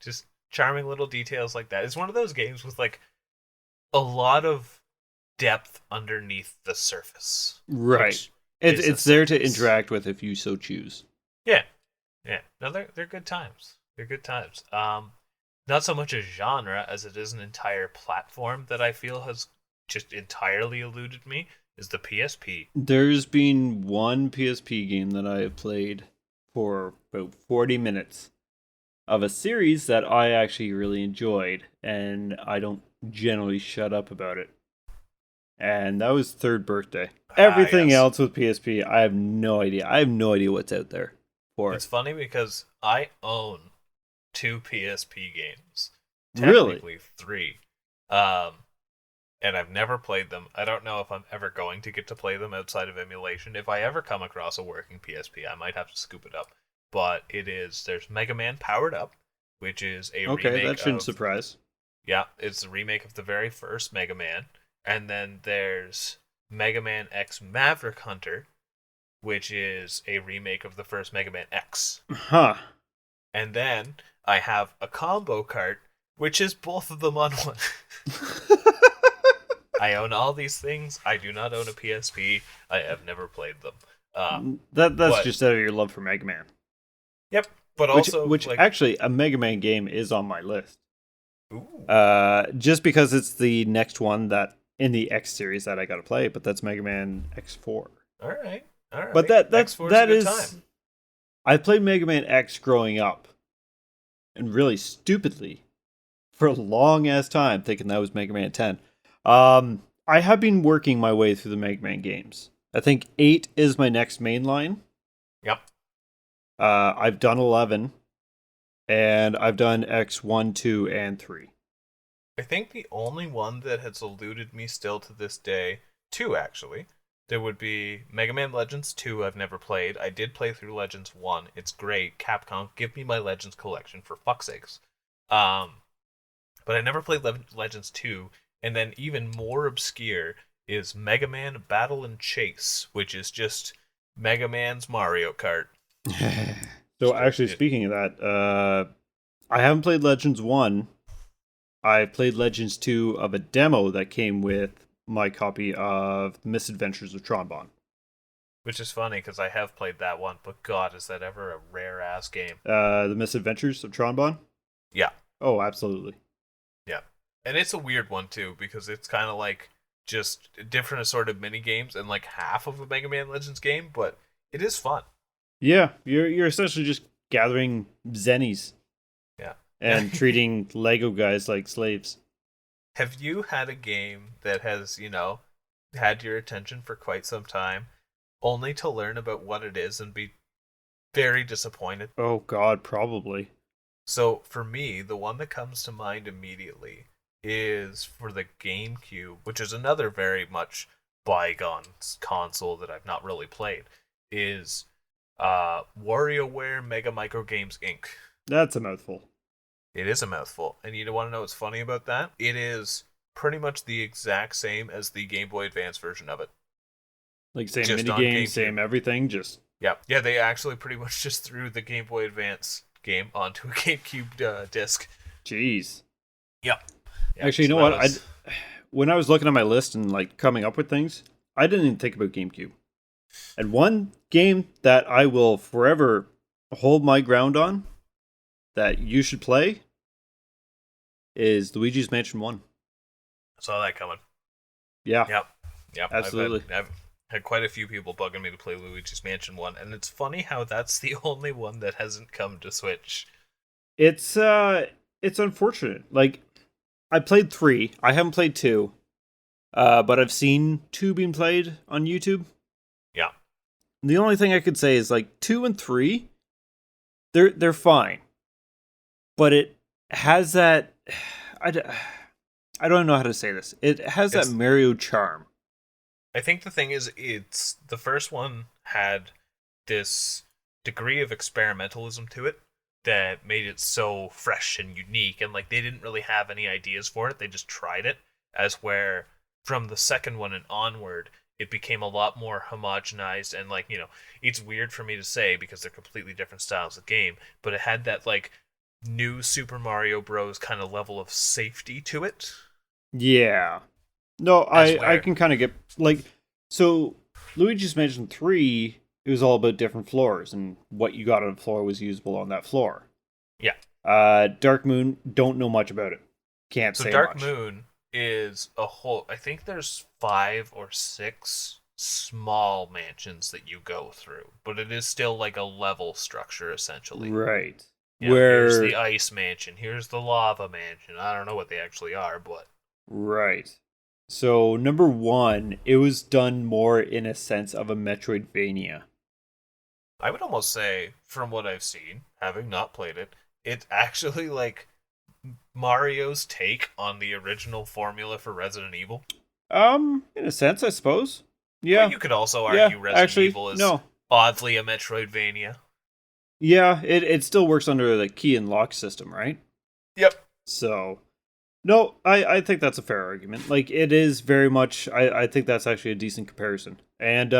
just charming little details like that. It's one of those games with like a lot of depth underneath the surface, Right. which It's is a it's there to sentence. interact with if you so choose. Yeah, yeah. No, they're good times. They're good times. Not so much a genre as it is an entire platform that I feel has just entirely eluded me. Is the PSP. There's been one PSP game that I have played for about 40 minutes of a series that I actually really enjoyed, and I don't generally shut up about it. And that was Third Birthday. Ah, Everything yes. else with PSP, I have no idea. I have no idea what's out there for it. It's funny because I own two PSP games, Really? technically three, um, and I've never played them. I don't know if I'm ever going to get to play them outside of emulation. If I ever come across a working PSP, I might have to scoop it up. But there's Mega Man Powered Up, which is a Okay, remake that shouldn't of surprise. yeah, it's a remake of the very first Mega Man, and then there's Mega Man X Maverick Hunter, which is a remake of the first Mega Man X. Huh. And then I have a combo cart, which is both of them on one. I own all these things. I do not own a PSP. I have never played them. That's But just out of your love for Mega Man. yep. But Which also, which like, actually a Mega Man game is on my list. ooh, Just because it's the next one that in the X series that I gotta play, but that's Mega Man X4. all right, all right. But that X4 is a that good is time. I played Mega Man X growing up, and really stupidly for a long ass time, thinking that was Mega Man 10. I have been working my way through the Mega Man games. I think 8 is my next main line. Yep. I've done 11, and I've done X1, 2, and 3. I think the only one that has eluded me still to this day, two actually, there would be Mega Man Legends 2 I've never played. I did play through Legends 1. It's great. Capcom, give me my Legends collection for fuck's sakes. But I never played Legends 2, and then even more obscure is Mega Man Battle and Chase, which is just Mega Man's Mario Kart. So actually, speaking of that, I haven't played Legends 1. I played Legends 2 of a demo that came with my copy of The Misadventures of Tron. Which is funny, because I have played that one, but god, is that ever a rare-ass game. The Misadventures of Tron? Yeah. Oh, absolutely. Yeah. And it's a weird one, too, because it's kind of like just different assorted mini-games and like half of a Mega Man Legends game, but it is fun. Yeah, you're essentially just gathering zennies. Yeah. And treating Lego guys like slaves. Have you had a game that has, had your attention for quite some time, only to learn about what it is and be very disappointed? Oh god, probably. So for me, the one that comes to mind immediately is for the GameCube, which is another very much bygone console that I've not really played, is WarioWare Mega Micro Games Inc. That's a mouthful. It is a mouthful. And you want to know what's funny about that? It is pretty much the exact same as the Game Boy Advance version of it. Like same minigame, same everything, just... Yeah. Yeah, they actually pretty much just threw the Game Boy Advance game onto a GameCube disc. Jeez. Yep. Yeah, actually, you know what? When I was looking at my list and like coming up with things, I didn't even think about GameCube. And one game that I will forever hold my ground on that you should play is Luigi's Mansion 1. Saw that coming. Yeah. Yep. Absolutely. I've had quite a few people bugging me to play Luigi's Mansion 1, and it's funny how that's the only one that hasn't come to Switch. It's unfortunate. Like, I played 3. I haven't played 2. But I've seen 2 being played on YouTube. Yeah. The only thing I could say is like 2 and 3, they're fine. But it has that I don't know how to say this. It has that Mario charm. I think the thing is, it's the first one had this degree of experimentalism to it that made it so fresh and unique, and like they didn't really have any ideas for it. They just tried it. As where from the second one and onward, it became a lot more homogenized, and like, it's weird for me to say because they're completely different styles of game, but it had that like new Super Mario Bros. Kind of level of safety to it. Yeah. No, I can kind of get, like, so Luigi's Mansion 3, it was all about different floors, and what you got on the floor was usable on that floor. Yeah. Dark Moon, don't know much about it. Can't say Dark much. Moon is a whole, I think there's 5 or 6 small mansions that you go through, but it is still like a level structure, essentially. Right. Here's the ice mansion, here's the lava mansion. I don't know what they actually are, but... Right. So, number 1, it was done more in a sense of a Metroidvania. I would almost say, from what I've seen, having not played it, it's actually like Mario's take on the original formula for Resident Evil. In a sense, I suppose. Yeah. But you could also argue Resident Evil is oddly a Metroidvania. Yeah, it still works under the key and lock system, right? Yep. So, no, I think that's a fair argument. Like, it is very much, I think that's actually a decent comparison. And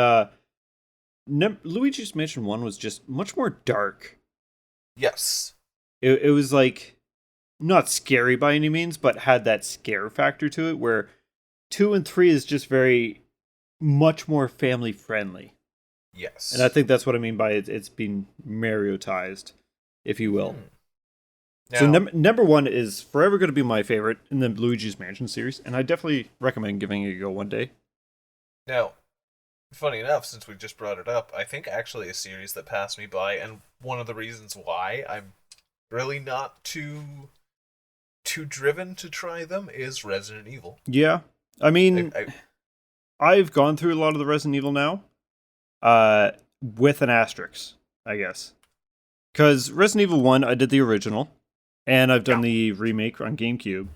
Luigi's Mansion 1 was just much more dark. Yes. It was like, not scary by any means, but had that scare factor to it, where 2 and 3 is just very much more family friendly. Yes. And I think that's what I mean by it's being Mario-tized, if you will. Now, so number 1 is forever going to be my favorite in the Luigi's Mansion series, and I definitely recommend giving it a go one day. Now, funny enough, since we just brought it up, I think actually a series that passed me by, and one of the reasons why I'm really not too driven to try them is Resident Evil. Yeah. I I, mean, I I've gone through a lot of the Resident Evil now, with an asterisk, I guess. Because Resident Evil 1, I did the original, and I've done yeah. the remake on GameCube.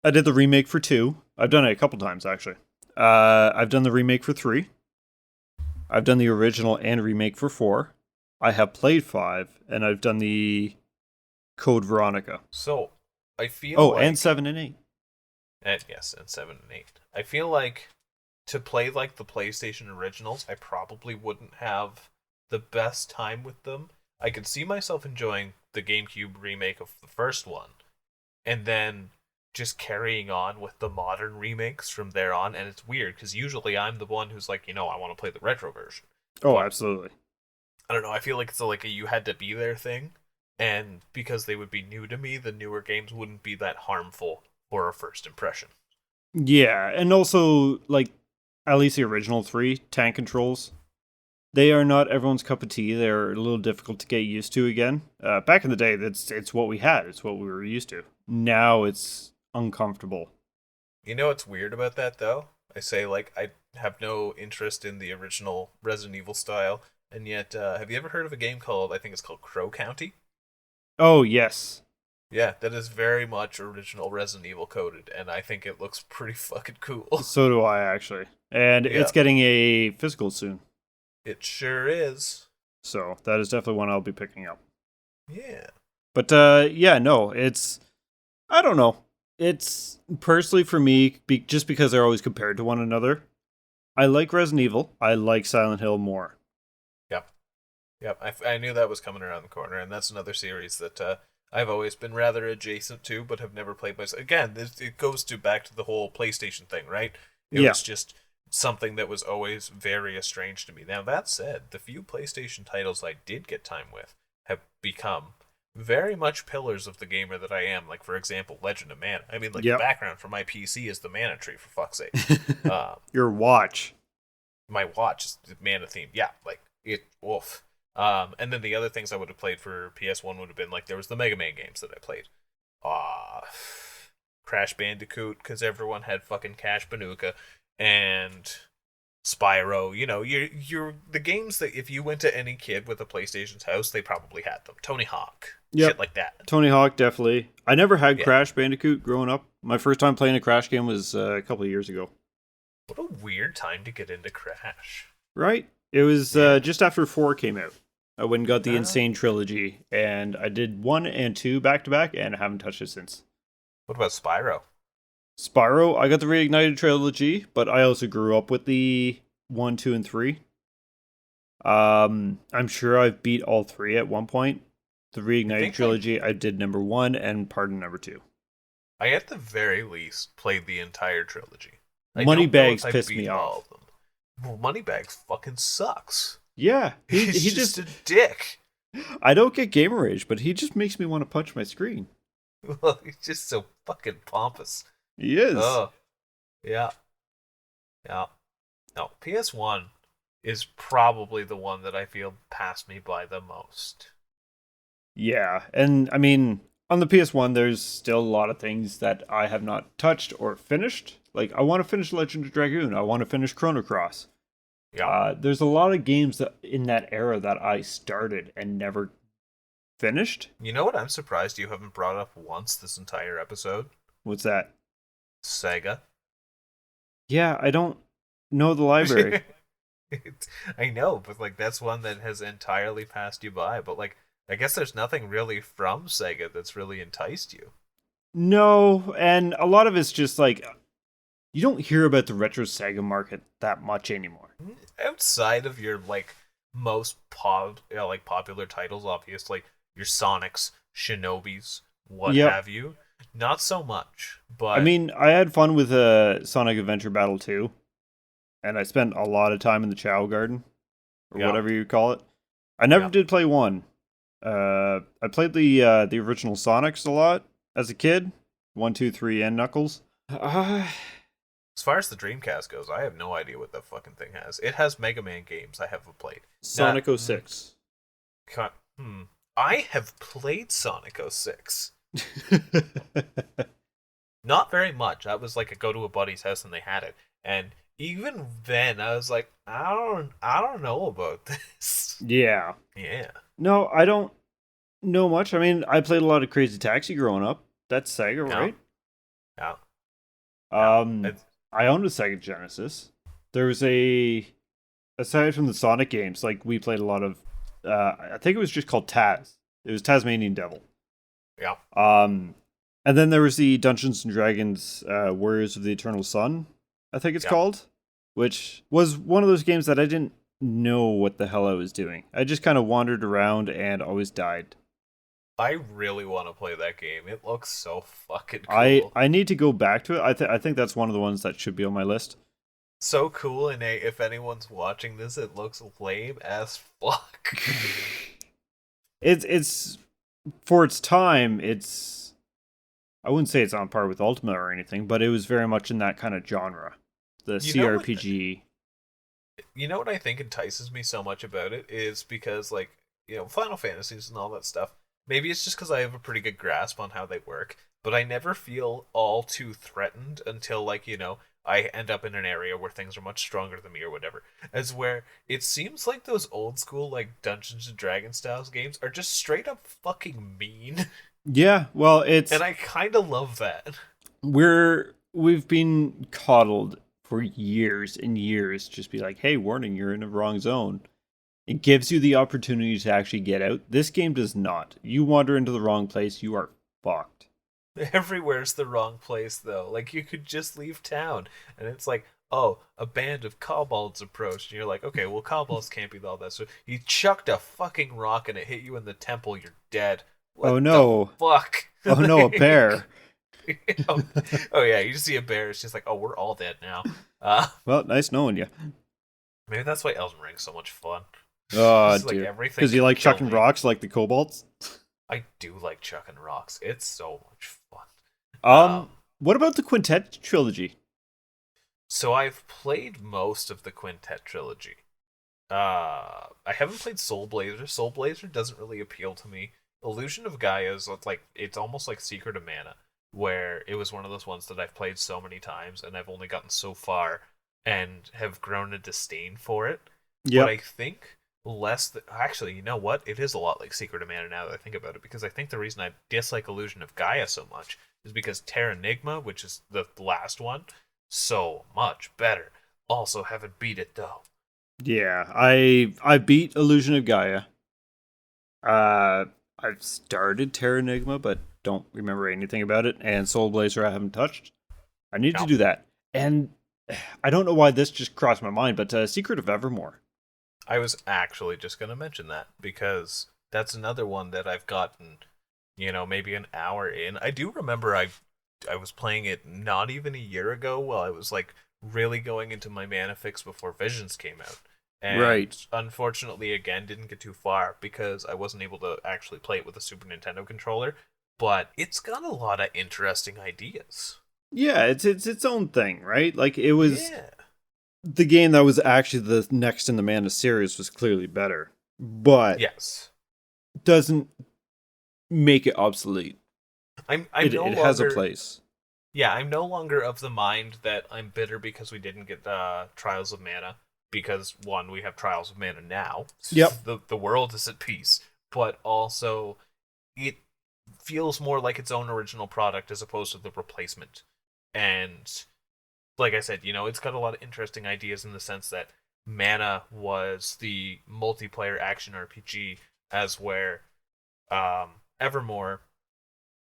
I did the remake for 2. I've done it a couple times, actually. I've done the remake for 3. I've done the original and remake for 4. I have played 5, and I've done the Code Veronica. So I feel Oh, and like 7 and 8. and yes, and 7 and 8. I feel like to play like the PlayStation originals, I probably wouldn't have the best time with them. I could see myself enjoying the GameCube remake of the first one, and then just carrying on with the modern remakes from there on. And it's weird because usually I'm the one who's like, I want to play the retro version. Oh, But absolutely. I don't know. I feel like it's like a you had to be there thing, and because they would be new to me, the newer games wouldn't be that harmful for a first impression. Yeah, and also, like, at least the original 3, tank controls, they are not everyone's cup of tea. They're a little difficult to get used to again. Back in the day, it's what we had. It's what we were used to. Now it's uncomfortable. You know what's weird about that though? I say like I have no interest in the original Resident Evil style, and yet have you ever heard of a game called I think it's called Crow County? Oh, yes. Yeah, that is very much original Resident Evil coded, and I think it looks pretty fucking cool. So do I, actually. And Yeah, it's getting a physical soon. it sure is. So that is definitely one I'll be picking up. Yeah. But yeah, no, it's, I don't know. It's personally for me, just because they're always compared to one another. I like Resident Evil. I like Silent Hill more. Yep. Yep. I knew that was coming around the corner, and that's another series that I've always been rather adjacent to, but have never played myself. Again, it goes to back to the whole PlayStation thing, right? It Yeah, was just something that was always very estranged to me. Now that said, the few PlayStation titles I did get time with have become very much pillars of the gamer that I am. Like for example, Legend of Mana. I mean, like the yep. background for my PC is the Mana tree for fuck's sake. Uh, Your watch. my watch is Mana themed. Yeah, like it. Wolf. And then the other things I would have played for PS1 would have been like there was the Mega Man games that I played. Ah, Crash Bandicoot because everyone had fucking Cash Banuka and Spyro. You're the games that if you went to any kid with a PlayStation's house, they probably had them. Tony Hawk, shit Yep. like that. Tony Hawk, definitely. I never had Yeah. Crash Bandicoot growing up. My first time playing a Crash game was a couple of years ago. What a weird time to get into Crash. Right? It was Yeah. just after 4 came out. I went and got the Uh, Insane Trilogy, and I did 1 and 2 back to back, and I haven't touched it since. what about Spyro? Spyro, I got the Reignited Trilogy, but I also grew up with the 1, 2, and 3. I'm sure I've beat all 3 at one point. The Reignited Trilogy, I did number 1 and part of number 2. I at the very least played the entire trilogy. I don't know Moneybags if I pissed beat me all off. of them. Well, Moneybags fucking sucks. Yeah, he He's just a dick. I don't get gamer rage, but he just makes me want to punch my screen. Well, he's just so fucking pompous. He is. Oh, yeah, yeah. No, PS1 is probably the one that I feel passed me by the most. Yeah, and I mean, on the PS1, there's still a lot of things that I have not touched or finished. Like, I want to finish Legend of Dragoon. I want to finish Chrono Cross. Yeah. There's a lot of games that in that era that I started and never finished. You know what I'm surprised you haven't brought up once this entire episode? What's that? Sega. Yeah, I don't know the library. I know, but like that's one that has entirely passed you by. But like, I guess there's nothing really from Sega that's really enticed you. No, and a lot of it's just like you don't hear about the retro Sega market that much anymore. Outside of your like most like popular titles, obviously your Sonics, Shinobis, what Yep. have you. Not so much, but I mean, I had fun with Sonic Adventure Battle 2, and I spent a lot of time in the Chow Garden, or Yeah. whatever you call it. I never Yeah. did play 1. I played the original Sonics a lot as a kid, 1, 2, 3, and Knuckles. As far as the Dreamcast goes, I have no idea what that fucking thing has. It has Mega Man games I haven't played. Sonic 06. Ca- hmm. I have played Sonic 06. Not very much. I was like, I go to a buddy's house and they had it, and even then, I was like, I don't know about this. Yeah. Yeah. No, I don't know much. I mean, I played a lot of Crazy Taxi growing up. That's Sega, Yeah. right? Yeah. Yeah. Um, I owned a Sega Genesis. There was aside from the Sonic games, like we played a lot of. I think it was just called Taz. It was Tasmanian Devil. Yeah. And then there was the Dungeons and Dragons Warriors of the Eternal Sun, I think it's called, which was one of those games that I didn't know what the hell I was doing. I just kind of wandered around and always died. I really want to play that game. It looks so fucking cool. I need to go back to it. I think that's one of the ones that should be on my list. So cool, and if anyone's watching this, it looks lame as fuck. It's for its time, I wouldn't say it's on par with Ultima or anything, but it was very much in that kind of genre. The CRPG. You know what I think entices me so much about it is because, like, Final Fantasies and all that stuff. Maybe it's just because I have a pretty good grasp on how they work, but I never feel all too threatened until, like, I end up in an area where things are much stronger than me or whatever. As where it seems like those old school, like, Dungeons and Dragons styles games are just straight up fucking mean. Yeah, well, And I kind of love that. We've been coddled for years and years. Just be like, hey, warning, you're in the wrong zone. It gives you the opportunity to actually get out. This game does not. You wander into the wrong place, you are fucked. Everywhere's the wrong place, though. Like, you could just leave town, and it's like, oh, a band of kobolds approached, and you're like, okay, well, kobolds can't be all that. So you chucked a fucking rock, and it hit you in the temple. You're dead. What oh no! The fuck! Oh no! A bear. oh yeah, you just see a bear. It's just like, oh, we're all dead now. Well, nice knowing you. Maybe that's why Elden Ring's so much fun. Oh dear. Because you like chucking rocks like the kobolds. I do like chucking rocks. It's so much fun. What about the Quintet trilogy? So I've played most of the Quintet trilogy. I haven't played Soul Blazer. Soul Blazer doesn't really appeal to me. Illusion of Gaia is like, it's almost like Secret of Mana, where it was one of those ones that I've played so many times and I've only gotten so far and have grown a disdain for it. Yeah. But I think actually, you know what? It is a lot like Secret of Mana now that I think about it, because I think the reason I dislike Illusion of Gaia so much is because Terranigma, which is the last one, so much better. Also haven't beat it though. Yeah, I beat Illusion of Gaia. I've started Terranigma, but don't remember anything about it. And Soul Blazer I haven't touched. I need to do that. And I don't know why this just crossed my mind, but Secret of Evermore. I was actually just going to mention that, because that's another one that I've gotten, maybe an hour in. I do remember I was playing it not even a year ago while I was like really going into my mana fix before Visions came out. And unfortunately, again, didn't get too far because I wasn't able to actually play it with a Super Nintendo controller. But it's got a lot of interesting ideas. Yeah, it's its own thing, right? Like, it was... Yeah. The game that was actually the next in the Mana series was clearly better. But... Yes. Doesn't make it obsolete. It has a place. Yeah, I'm no longer of the mind that I'm bitter because we didn't get Trials of Mana. Because, one, we have Trials of Mana now. Yep. The world is at peace. But also, it feels more like its own original product as opposed to the replacement. And, like I said, it's got a lot of interesting ideas in the sense that Mana was the multiplayer action RPG, as where Evermore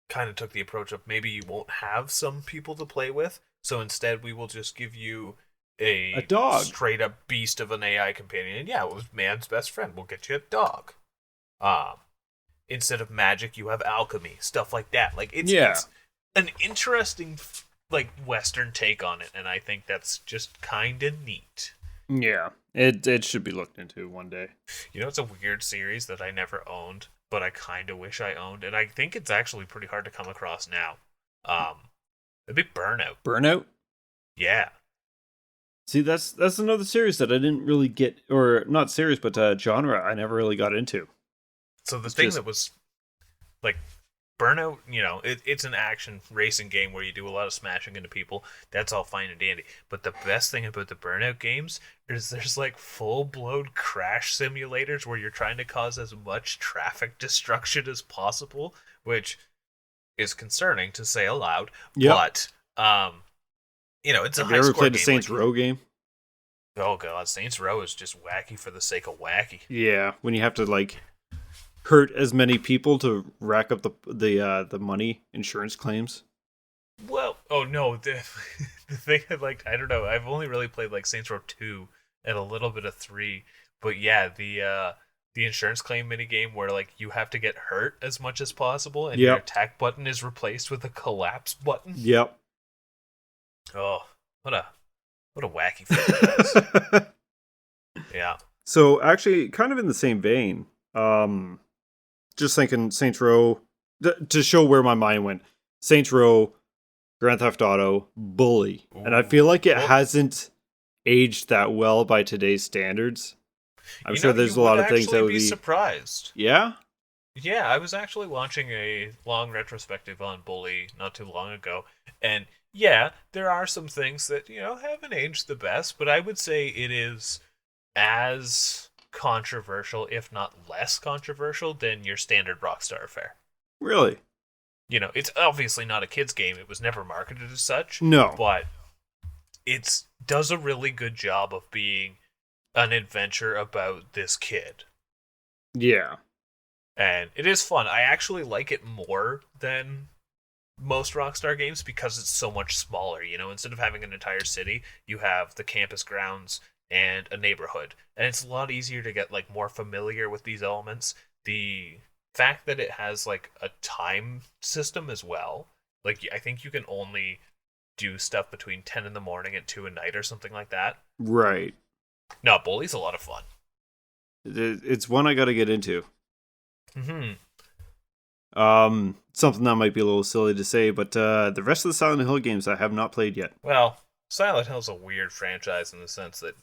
kind of took the approach of maybe you won't have some people to play with, so instead we will just give you a dog, straight up beast of an AI companion. And yeah, it was man's best friend. We'll get you a dog. Instead of magic, you have alchemy, stuff like that. Like it's an interesting like Western take on it, and I think that's just kind of neat. Yeah, it should be looked into one day. It's a weird series that I never owned, but I kind of wish I owned, and I think it's actually pretty hard to come across now. It'd be Burnout. Burnout? Yeah. See, that's another series that I didn't really get, or not series, but genre I never really got into. So the It's thing just that was like Burnout, it's an action racing game where you do a lot of smashing into people. That's all fine and dandy. But the best thing about the Burnout games is there's like full blown crash simulators where you're trying to cause as much traffic destruction as possible, which is concerning to say aloud. yep. But it's a Have you high ever score played a game. Saints Row game? Oh god, Saints Row is just wacky for the sake of wacky. Yeah, when you have to like hurt as many people to rack up the money insurance claims. Well, oh no, the thing I don't know. I've only really played like Saints Row 2 and a little bit of 3, but yeah, the insurance claim mini game where like you have to get hurt as much as possible and your Yep. attack button is replaced with a collapse button. Yep. Oh, what a wacky franchise. Yeah. So actually, kind of in the same vein, just thinking Saints Row to show where my mind went. Saints Row, Grand Theft Auto, Bully, and I feel like it Well, hasn't aged that well by today's standards. I'm sure there's you a would lot of things actually that would be be. surprised. Yeah. Yeah, I was actually watching a long retrospective on Bully not too long ago, and yeah, there are some things that, haven't aged the best, but I would say it is as controversial, if not less controversial, than your standard Rockstar affair. Really? It's obviously not a kid's game, it was never marketed as such, No. but it does a really good job of being an adventure about this kid. Yeah. And it is fun. I actually like it more than most Rockstar games because it's so much smaller. Instead of having an entire city, you have the campus grounds and a neighborhood. And it's a lot easier to get like more familiar with these elements. The fact that it has like a time system as well. Like I think you can only do stuff between 10 in the morning and 2 at night or something like that. Right. No, Bully's a lot of fun. It's one I got to get into. Mm-hmm. Something that might be a little silly to say, but the rest of the Silent Hill games I have not played yet. Well, Silent Hill's a weird franchise in the sense that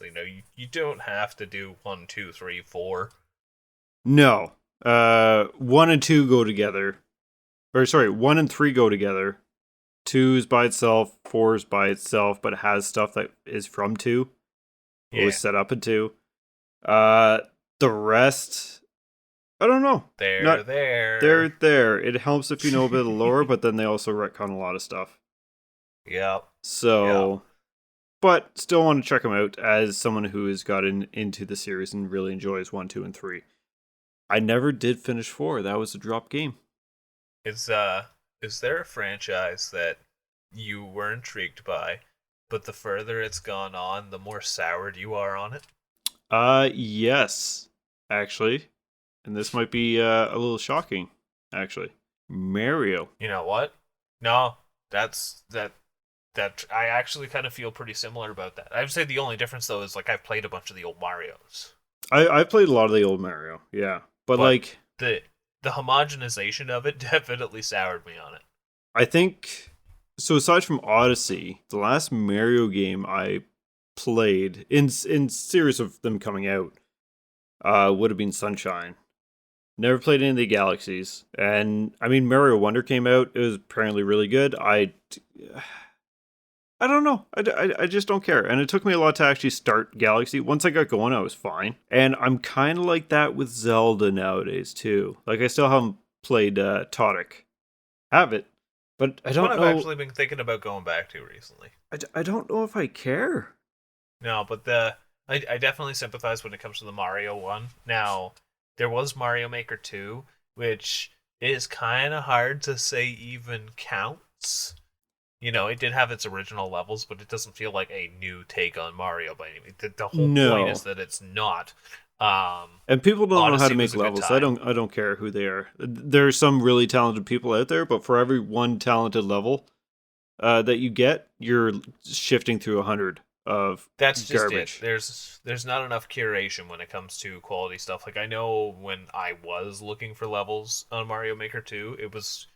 you don't have to do 1, 2, 3, 4. No. 1 and 2 go together. Or sorry, 1 and 3 go together. 2 is by itself, 4 is by itself, but it has stuff that is from 2. It was set up in 2. The rest, I don't know. They're there. There. It helps if you know a bit of the lore, but then they also retcon a lot of stuff. Yep. So, but still want to check them out as someone who has gotten into the series and really enjoys 1, 2, and 3. I never did finish 4. That was a drop game. Is there a franchise that you were intrigued by, but the further it's gone on, the more soured you are on it? Yes, actually. And this might be a little shocking, actually. Mario. You know what? No, that I actually kind of feel pretty similar about that. I would say the only difference though is like I've played a bunch of the old Marios. I played a lot of the old Mario, yeah. But like the homogenization of it definitely soured me on it. I think so aside from Odyssey, the last Mario game I played in series of them coming out would have been Sunshine. Never played any of the Galaxies. And I mean Mario Wonder came out, it was apparently really good. I don't know. I just don't care. And it took me a lot to actually start Galaxy. Once I got going, I was fine. And I'm kind of like that with Zelda nowadays, too. Like, I still haven't played Tonic. Have it. But I don't know. I've actually been thinking about going back to recently. I don't know if I care. No, but I definitely sympathize when it comes to the Mario one. Now, there was Mario Maker 2, which is kind of hard to say even counts. It did have its original levels, but it doesn't feel like a new take on Mario by any means. The whole point is that it's not. And people don't know how to Odyssey make was a good levels. time. I don't care who they are. There are some really talented people out there, but for every one talented level that you get, you're shifting through 100 of That's just garbage. it. There's not enough curation when it comes to quality stuff. Like I know when I was looking for levels on Mario Maker 2, it was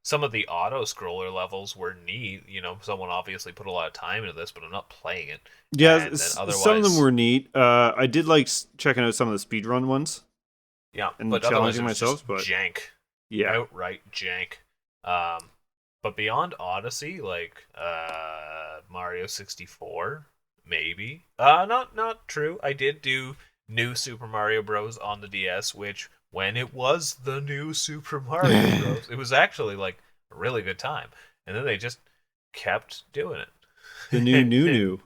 some of the auto scroller levels were neat. Someone obviously put a lot of time into this, but I'm not playing it. Yeah, And then some of them otherwise, were neat. I did like checking out some of the speedrun ones yeah, and but otherwise it challenging was myself, just but jank, yeah. outright jank. But beyond Odyssey, like Mario 64, maybe. Not true. I did do New Super Mario Bros. On the DS, which when it was the new Super Mario Bros, it was actually like a really good time. And then they just kept doing it. The new And new.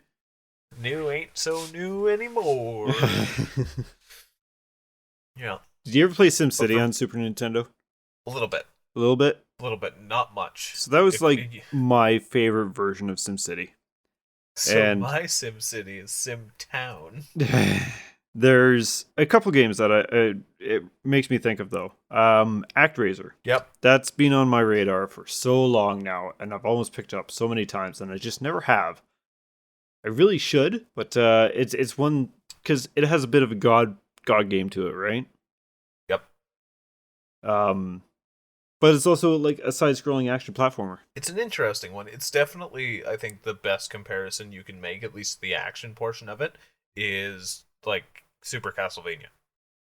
new ain't so new anymore. Yeah, Did you ever play but SimCity for on Super Nintendo? a little bit, A little bit. not much. So that was If like my favorite version of SimCity. so, And my Sim City is Sim Town. there's a couple games that it makes me think of though. ActRaiser. Yep. That's been on my radar for so long now, and I've almost picked it up so many times, and I just never have. I really should, but it's one because it has a bit of a god game to it, right? Yep. Um, but it's also like a side-scrolling action platformer. It's an interesting one. It's definitely, I think, the best comparison you can make, at least the action portion of it, is like Super Castlevania.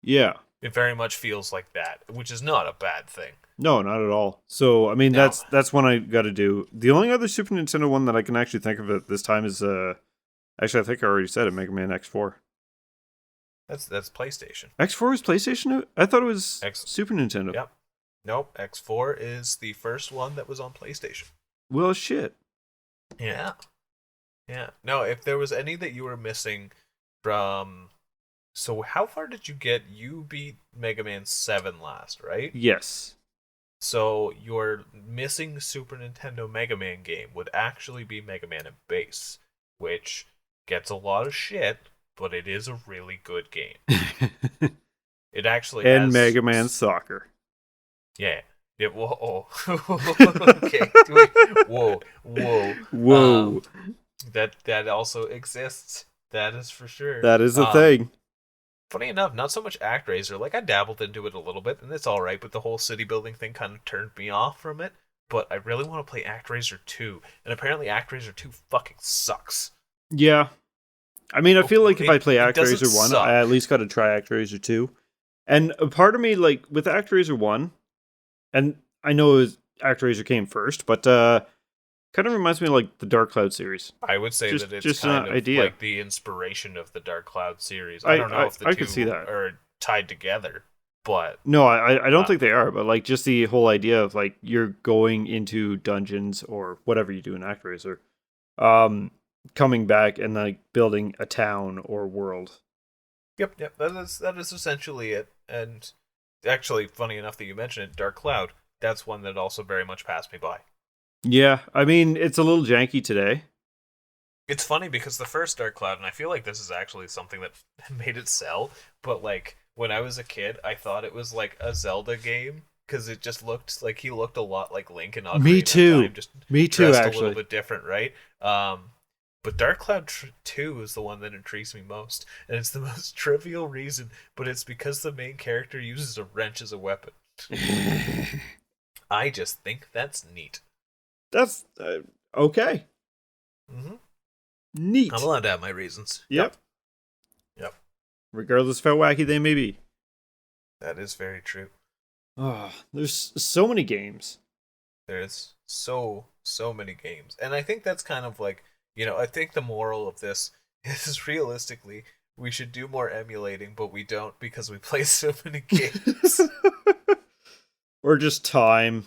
Yeah. It very much feels like that, which is not a bad thing. No, not at all. So, I mean, Now, that's one I got to do. The only other Super Nintendo one that I can actually think of at this time is actually I think I already said it, Mega Man X4. that's PlayStation. X4 is PlayStation? I thought it was X. Super Nintendo. Yep. Nope. X4 is the first one that was on PlayStation. Well, shit. Yeah. Yeah. No, if there was any that you were missing from. So, how far did you get? You beat Mega Man 7 last, right? Yes. So, your missing Super Nintendo Mega Man game would actually be Mega Man and Base, which gets a lot of shit, but it is a really good game. It actually And has. Mega Man Soccer. Yeah. Yeah, whoa. Okay. Whoa. Whoa. That also exists. That is for sure. That is a thing. Funny enough, not so much ActRaiser. Like, I dabbled into it a little bit, and it's alright, but the whole city building thing kind of turned me off from it. But I really want to play ActRaiser 2, and apparently ActRaiser 2 fucking sucks. Yeah. I mean, I feel like if I play doesn't ActRaiser 1, suck. I at least got to try ActRaiser 2. And a part of me, like, with ActRaiser 1, and I know ActRaiser came first, but kind of reminds me of, like, the Dark Cloud series. I would say that it's just kind an of idea. like the inspiration of the Dark Cloud series. I don't know if the I two could see that. are tied together, but No, I don't think they are, but, like, just the whole idea of, like, you're going into dungeons or whatever you do in ActRaiser, coming back and, like, building a town or world. yep, that is essentially it. And actually, funny enough that you mentioned it, Dark Cloud. That's one that also very much passed me by. Yeah, I mean, it's a little janky today. It's funny because the first Dark Cloud, and I feel like this is actually something that made it sell, but like when I was a kid, I thought it was like a Zelda game because it just looked like he looked a lot like Link and Ocarina Me too. of Time, just Me too, dressed actually. a little bit different, right? But Dark Cloud 2 is the one that intrigues me most, and it's the most trivial reason, but it's because the main character uses a wrench as a weapon. I just think that's neat. That's okay. Mm-hmm. Neat. I'm allowed to have my reasons. Yep. Regardless of how wacky they may be. That is very true. Oh, there's so many games. There's so many games. And I think that's kind of like, I think the moral of this is realistically we should do more emulating, but we don't because we play so many games. Or just time.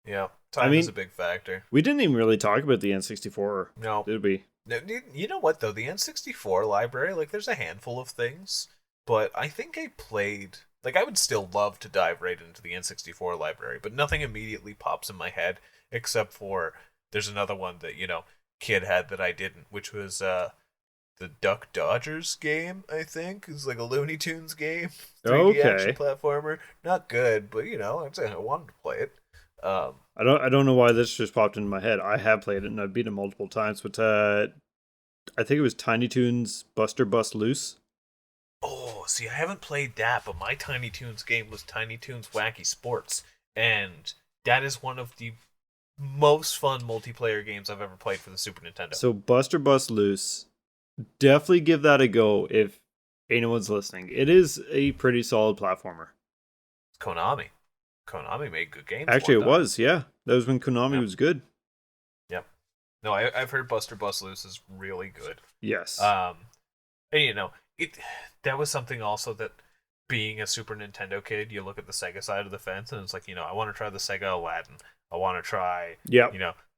Yeah, time is a big factor. We didn't even really talk about the N64. No. Did we? You know what, though? The N64 library, like, there's a handful of things, but I think I played... Like, I would still love to dive right into the N64 library, but nothing immediately pops in my head, except for there's another one that, kid had that I didn't, which was the Duck Dodgers game, I think. It's like a Looney Tunes game. 3D action platformer. Not good, but, I wanted to play it. I don't know why this just popped into my head. I have played it and I've beat it multiple times, but I think it was Tiny Toons Buster Bust Loose. Oh, see, I haven't played that, but my Tiny Toons game was Tiny Toons Wacky Sports, and that is one of the most fun multiplayer games I've ever played for the Super Nintendo. So Buster Bust Loose, definitely give that a go if anyone's listening. It is a pretty solid platformer. Konami. Konami made good games. Actually, one it time. was, yeah. That was when Konami Yep. was good. Yep. No, I've heard Buster Bust Loose is really good. Yes. And it that was something also that being a Super Nintendo kid, you look at the Sega side of the fence and it's like, I want to try the Sega Aladdin. I want to try, Yep.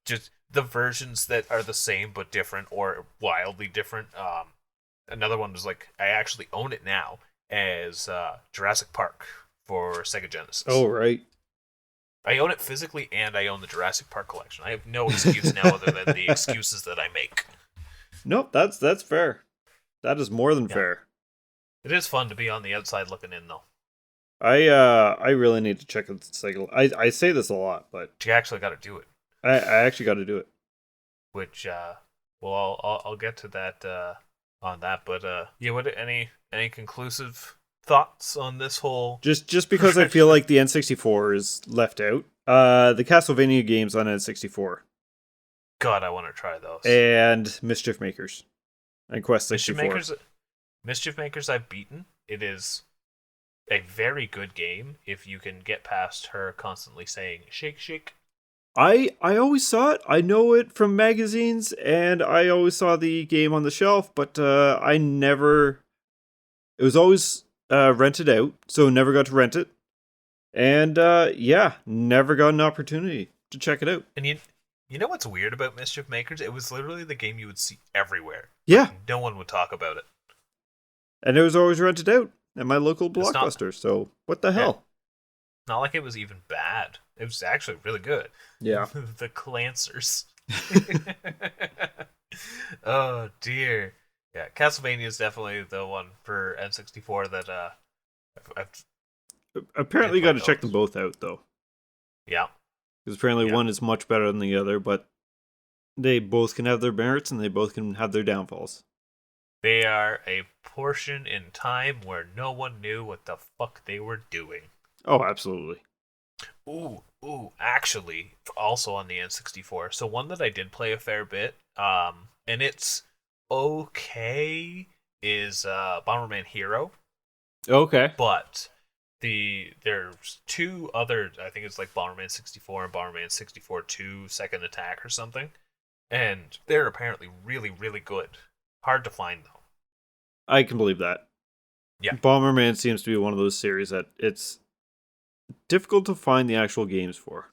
Just the versions that are the same but different or wildly different. Another one was like, I actually own it now as Jurassic Park for Sega Genesis. Oh, right. I own it physically and I own the Jurassic Park collection. I have no excuse now other than the excuses that I make. Nope, that's fair. That is more than fair. It is fun to be on the outside looking in, though. I really need to check out the cycle. I say this a lot, but You actually got to do it. I actually got to do it. Which, well, I'll get to that on that. But what any conclusive thoughts on this whole? Just because I feel like the N64 is left out. The Castlevania games on N64. God, I want to try those. And Mischief Makers and Quest 64. Mischief Makers I've beaten. It is a very good game if you can get past her constantly saying shake shake. I always saw it. I know it from magazines, and I always saw the game on the shelf, but I never. It was always rented out, so never got to rent it. And never got an opportunity to check it out. And you know what's weird about Mischief Makers? It was literally the game you would see everywhere. Yeah. No one would talk about it. And it was always rented out at my local Blockbuster, so what the hell? Not like it was even bad. It was actually really good. Yeah. The Clancers. Oh, dear. Yeah, Castlevania is definitely the one for N64 that I've apparently got to check them both out, though. Yeah. Because apparently one is much better than the other, but they both can have their merits and they both can have their downfalls. They are a portion in time where no one knew what the fuck they were doing. Oh, absolutely. Ooh, actually, also on the N64. So one that I did play a fair bit, and it's okay, is Bomberman Hero. Okay. But there's two other, I think it's like Bomberman 64 and Bomberman 64 2 Second Attack or something. And they're apparently really, really good. Hard to find, though. I can believe that. Yeah. Bomberman seems to be one of those series that it's difficult to find the actual games for.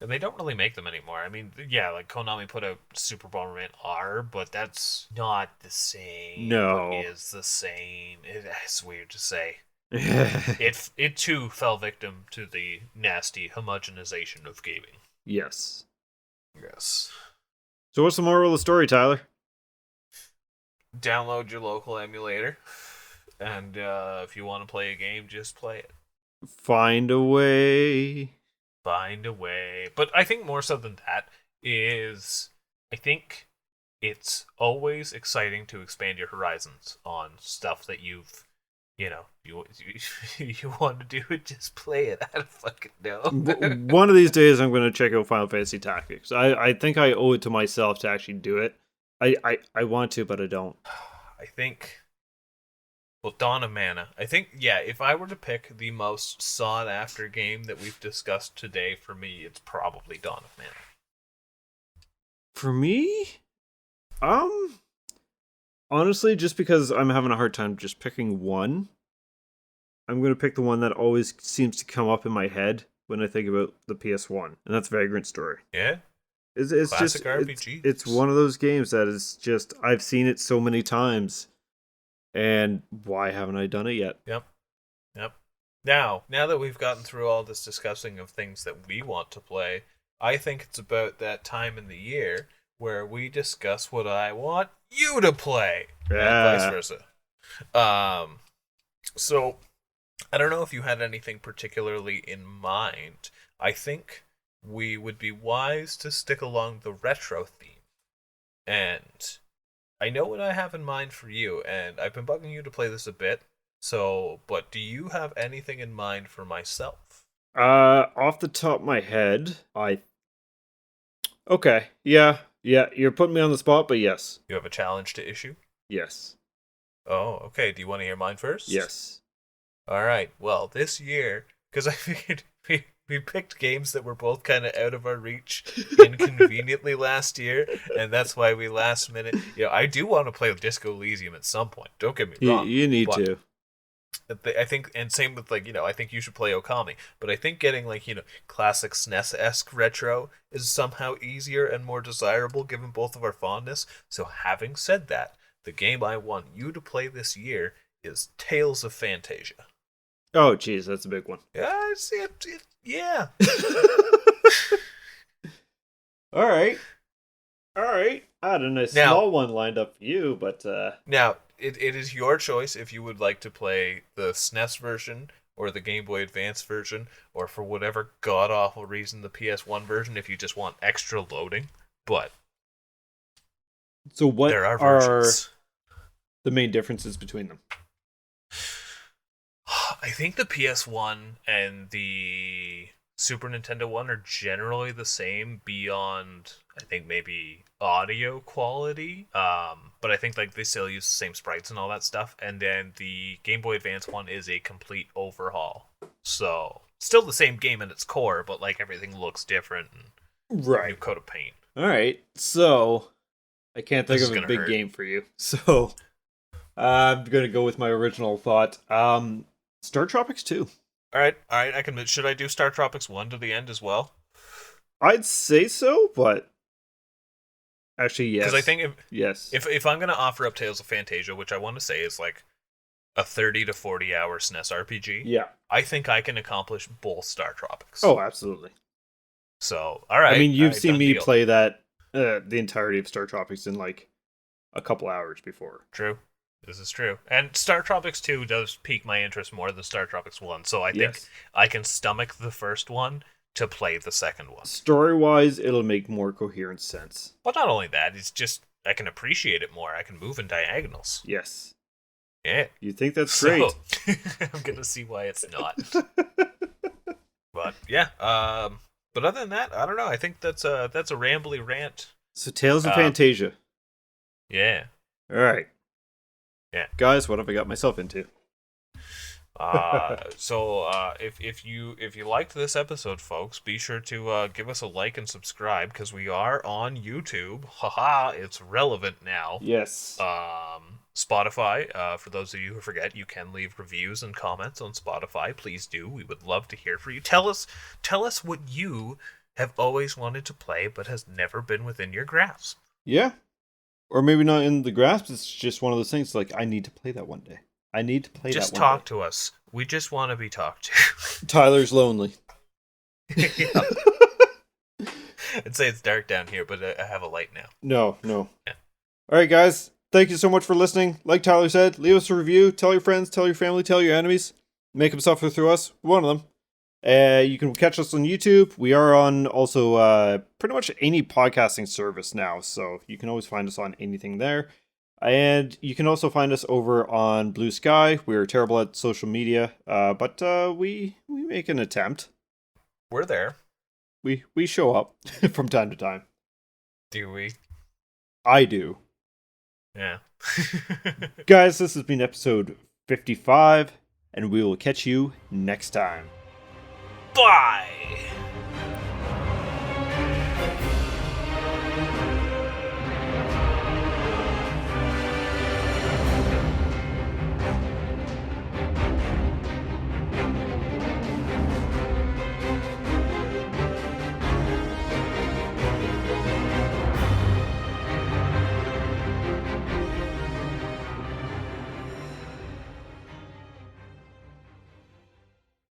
And they don't really make them anymore. I mean, yeah, like Konami put out Super Bomberman R, but that's not the same. No. It is the same. It's weird to say. It too fell victim to the nasty homogenization of gaming. Yes. Yes. So what's the moral of the story, Tyler? Download your local emulator, and if you want to play a game, just play it. Find a way. Find a way. But I think more so than that is, I think it's always exciting to expand your horizons on stuff that you want to do it, just play it. I don't fucking know. One of these days I'm going to check out Final Fantasy Tactics. I think I owe it to myself to actually do it. I want to, but I don't. I think, well, Dawn of Mana. I think, yeah, if I were to pick the most sought after game that we've discussed today, for me, it's probably Dawn of Mana. For me? Honestly, just because I'm having a hard time just picking one, I'm going to pick the one that always seems to come up in my head when I think about the PS1, and that's Vagrant Story. Yeah? It's Classic just RPG. it's one of those games that is just, I've seen it so many times, and why haven't I done it yet? Yep. Now that we've gotten through all this discussing of things that we want to play, I think it's about that time in the year where we discuss what I want you to play, and vice versa. So I don't know if you had anything particularly in mind. I think we would be wise to stick along the retro theme. And I know what I have in mind for you, and I've been bugging you to play this a bit. So, but do you have anything in mind for myself? Off the top of my head, okay, yeah, you're putting me on the spot, but yes. You have a challenge to issue? Yes. Oh, okay. Do you want to hear mine first? Yes. All right. Well, this year, because I figured we picked games that were both kind of out of our reach inconveniently last year, and that's why we last minute. I do want to play Disco Elysium at some point. Don't get me wrong. You need but to. I think, and same with I think you should play Okami, but I think getting classic SNES-esque retro is somehow easier and more desirable given both of our fondness. So having said that, the game I want you to play this year is Tales of Fantasia. Oh, geez, that's a big one. Yeah, I see it. Yeah. All right. I had a nice small one lined up for you, but now it is your choice if you would like to play the SNES version or the Game Boy Advance version, or for whatever god awful reason the PS1 version if you just want extra loading. But so what there are the main differences between them? I think the PS1 and the Super Nintendo one are generally the same beyond, I think, maybe audio quality. But I think they still use the same sprites and all that stuff. And then the Game Boy Advance one is a complete overhaul. So still the same game in its core, but everything looks different and new coat of paint. All right. So I can't think of a big game for you. So I'm gonna go with my original thought. Star Tropics 2. All right. I can. Should I do Star Tropics 1 to the end as well? I'd say so, but actually, yes. Because I think yes, if I'm gonna offer up Tales of Fantasia, which I want to say is a 30 to 40 hour SNES RPG, yeah, I think I can accomplish both Star Tropics. Oh, absolutely. So, all right. I mean, you've seen me play that the entirety of Star Tropics in a couple hours before. True. This is true. And Star Tropics 2 does pique my interest more than Star Tropics 1, so I think I can stomach the first one to play the second one. Story-wise, it'll make more coherent sense. Well, not only that, it's just I can appreciate it more. I can move in diagonals. Yes. Yeah. You think that's great. I'm going to see why it's not. But, yeah. But other than that, I don't know. I think that's a rambly rant. So, Tales of Fantasia. Yeah. All right. Yeah, guys, what have I got myself into? If you liked this episode, folks, be sure to give us a like and subscribe because we are on YouTube. Haha, it's relevant now. Yes. Spotify. For those of you who forget, you can leave reviews and comments on Spotify. Please do. We would love to hear from you. Tell us what you have always wanted to play but has never been within your grasp. Yeah. Or maybe not in the grasp, it's just one of those things I need to play that one day. I need to play that one day. Just talk to us. We just want to be talked to. Tyler's lonely. Yeah. I'd say it's dark down here, but I have a light now. No. Yeah. All right, guys. Thank you so much for listening. Like Tyler said, leave us a review. Tell your friends, tell your family, tell your enemies. Make them suffer through us. One of them. You can catch us on YouTube. We are on also pretty much any podcasting service now, so you can always find us on anything there. And you can also find us over on Blue Sky. We're terrible at social media, but we make an attempt. We're there. We show up from time to time. Do we? I do. Yeah. Guys, this has been episode 55, and we will catch you next time. Bye!